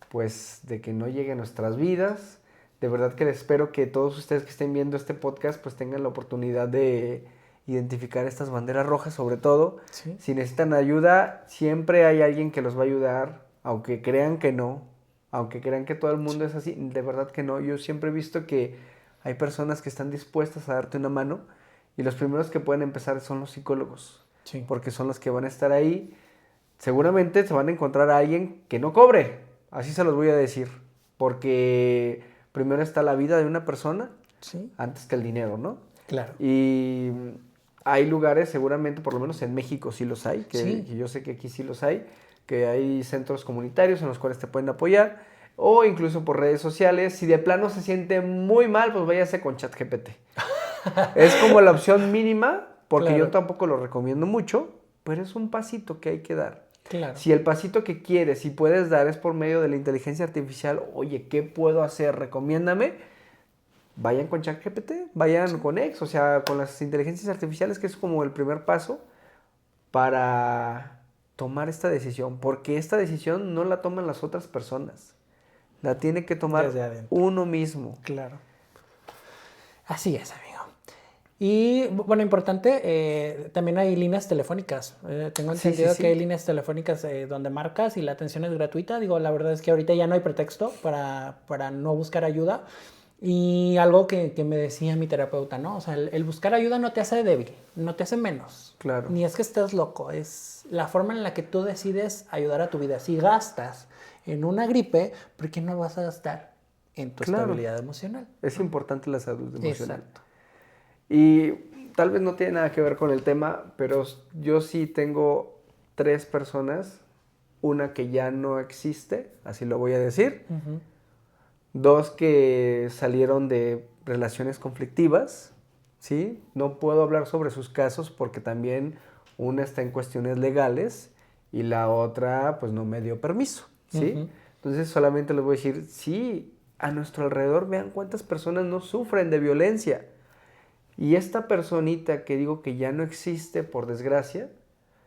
S2: pues, de que no llegue a nuestras vidas. De verdad que les espero que todos ustedes que estén viendo este podcast, pues tengan la oportunidad de identificar estas banderas rojas, sobre todo.
S1: Sí.
S2: Si necesitan ayuda, siempre hay alguien que los va a ayudar. Aunque crean que no, aunque crean que todo el mundo es así, de verdad que no. Yo siempre he visto que hay personas que están dispuestas a darte una mano y los primeros que pueden empezar son los psicólogos, porque son los que van a estar ahí. Seguramente se van a encontrar a alguien que no cobre, así se los voy a decir, porque primero está la vida de una persona antes que el dinero, ¿no?
S1: Claro.
S2: Y hay lugares, seguramente, por lo menos en México sí los hay, que yo sé que aquí sí los hay, que hay centros comunitarios en los cuales te pueden apoyar, o incluso por redes sociales. Si de plano se siente muy mal, pues váyase con ChatGPT. Es como la opción mínima, porque yo tampoco lo recomiendo mucho, pero es un pasito que hay que dar.
S1: Claro.
S2: Si el pasito que quieres y puedes dar es por medio de la inteligencia artificial, oye, ¿qué puedo hacer? Recomiéndame. Vayan con ChatGPT, vayan con X, o sea, con las inteligencias artificiales, que es como el primer paso para tomar esta decisión, porque esta decisión no la toman las otras personas, la tiene que tomar uno mismo.
S1: Claro. Así es, amigo. Y bueno, importante, también hay líneas telefónicas. Tengo entendido que hay líneas telefónicas donde marcas y la atención es gratuita. Digo, la verdad es que ahorita ya no hay pretexto para no buscar ayuda. Y algo que me decía mi terapeuta, ¿no? O sea, el buscar ayuda no te hace débil, no te hace menos.
S2: Claro.
S1: Ni es que estés loco, es la forma en la que tú decides ayudar a tu vida. Si gastas en una gripe, ¿por qué no vas a gastar en tu estabilidad emocional?
S2: Es importante la salud emocional.
S1: Exacto.
S2: Y tal vez no tiene nada que ver con el tema, pero yo sí tengo 3 personas, una que ya no existe, así lo voy a decir. 2 que salieron de relaciones conflictivas, ¿sí? No puedo hablar sobre sus casos porque también una está en cuestiones legales y la otra pues no me dio permiso, ¿sí? Entonces solamente les voy a decir, sí, a nuestro alrededor vean cuántas personas no sufren de violencia. Y esta personita que digo que ya no existe por desgracia,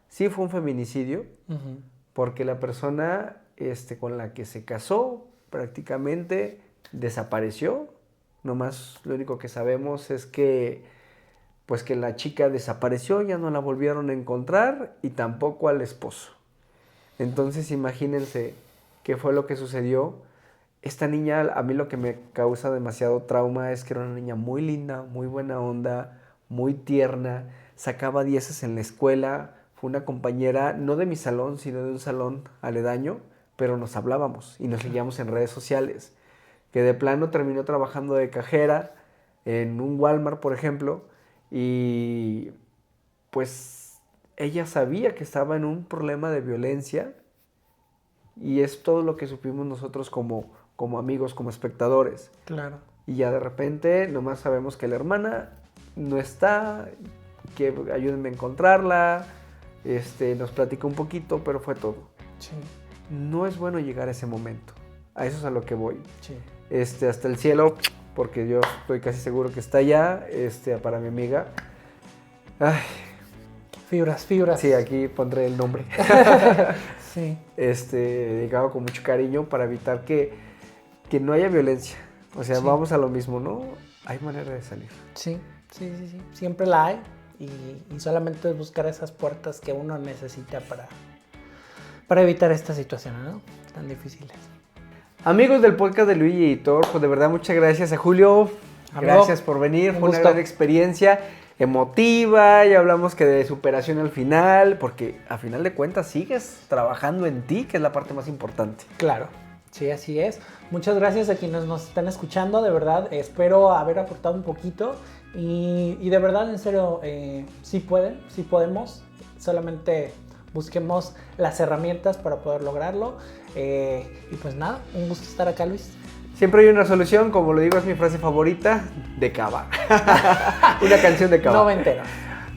S2: sí fue un feminicidio, porque la persona con la que se casó prácticamente desapareció. Nomás lo único que sabemos es que pues que la chica desapareció, ya no la volvieron a encontrar y tampoco al esposo. Entonces imagínense qué fue lo que sucedió. Esta niña, a mí lo que me causa demasiado trauma es que era una niña muy linda, muy buena onda, muy tierna, sacaba 10 en la escuela, fue una compañera no de mi salón, sino de un salón aledaño, pero nos hablábamos y nos seguíamos en redes sociales, que de plano terminó trabajando de cajera en un Walmart, por ejemplo, y pues ella sabía que estaba en un problema de violencia y es todo lo que supimos nosotros como amigos, como espectadores.
S1: Claro.
S2: Y ya de repente nomás sabemos que la hermana no está, que ayúdenme a encontrarla, nos platicó un poquito, pero fue todo.
S1: Sí.
S2: No es bueno llegar a ese momento, a eso es a lo que voy.
S1: Sí.
S2: Hasta el cielo, porque yo estoy casi seguro que está allá, para mi amiga. Ay.
S1: Fibras.
S2: Sí, aquí pondré el nombre.
S1: Sí.
S2: Dedicado con mucho cariño para evitar que no haya violencia. O sea, vamos a lo mismo, ¿no? Hay manera de salir.
S1: Sí. Siempre la hay y solamente es buscar esas puertas que uno necesita para evitar estas situaciones, ¿no? Tan difíciles.
S2: Amigos del podcast de Luigi Editor, pues de verdad muchas gracias a Julio.
S1: Amigo,
S2: Gracias por venir, fue una gran experiencia emotiva, ya hablamos que de superación al final, porque a final de cuentas sigues trabajando en ti, que es la parte más importante.
S1: Claro, sí, así es. Muchas gracias a quienes nos están escuchando, de verdad, espero haber aportado un poquito y de verdad, en serio, sí pueden, sí podemos, solamente busquemos las herramientas para poder lograrlo y pues nada, un gusto estar acá, Luis.
S2: Siempre hay una solución, como lo digo, es mi frase favorita, de Cava. Una canción de Cava.
S1: Noventera.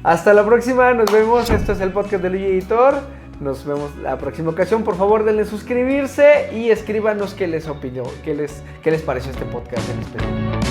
S2: Hasta la próxima, nos vemos. Esto es el podcast de Luigi Editor. Nos vemos la próxima ocasión. Por favor, denle suscribirse y escríbanos qué les opinó, qué les pareció este podcast en especial.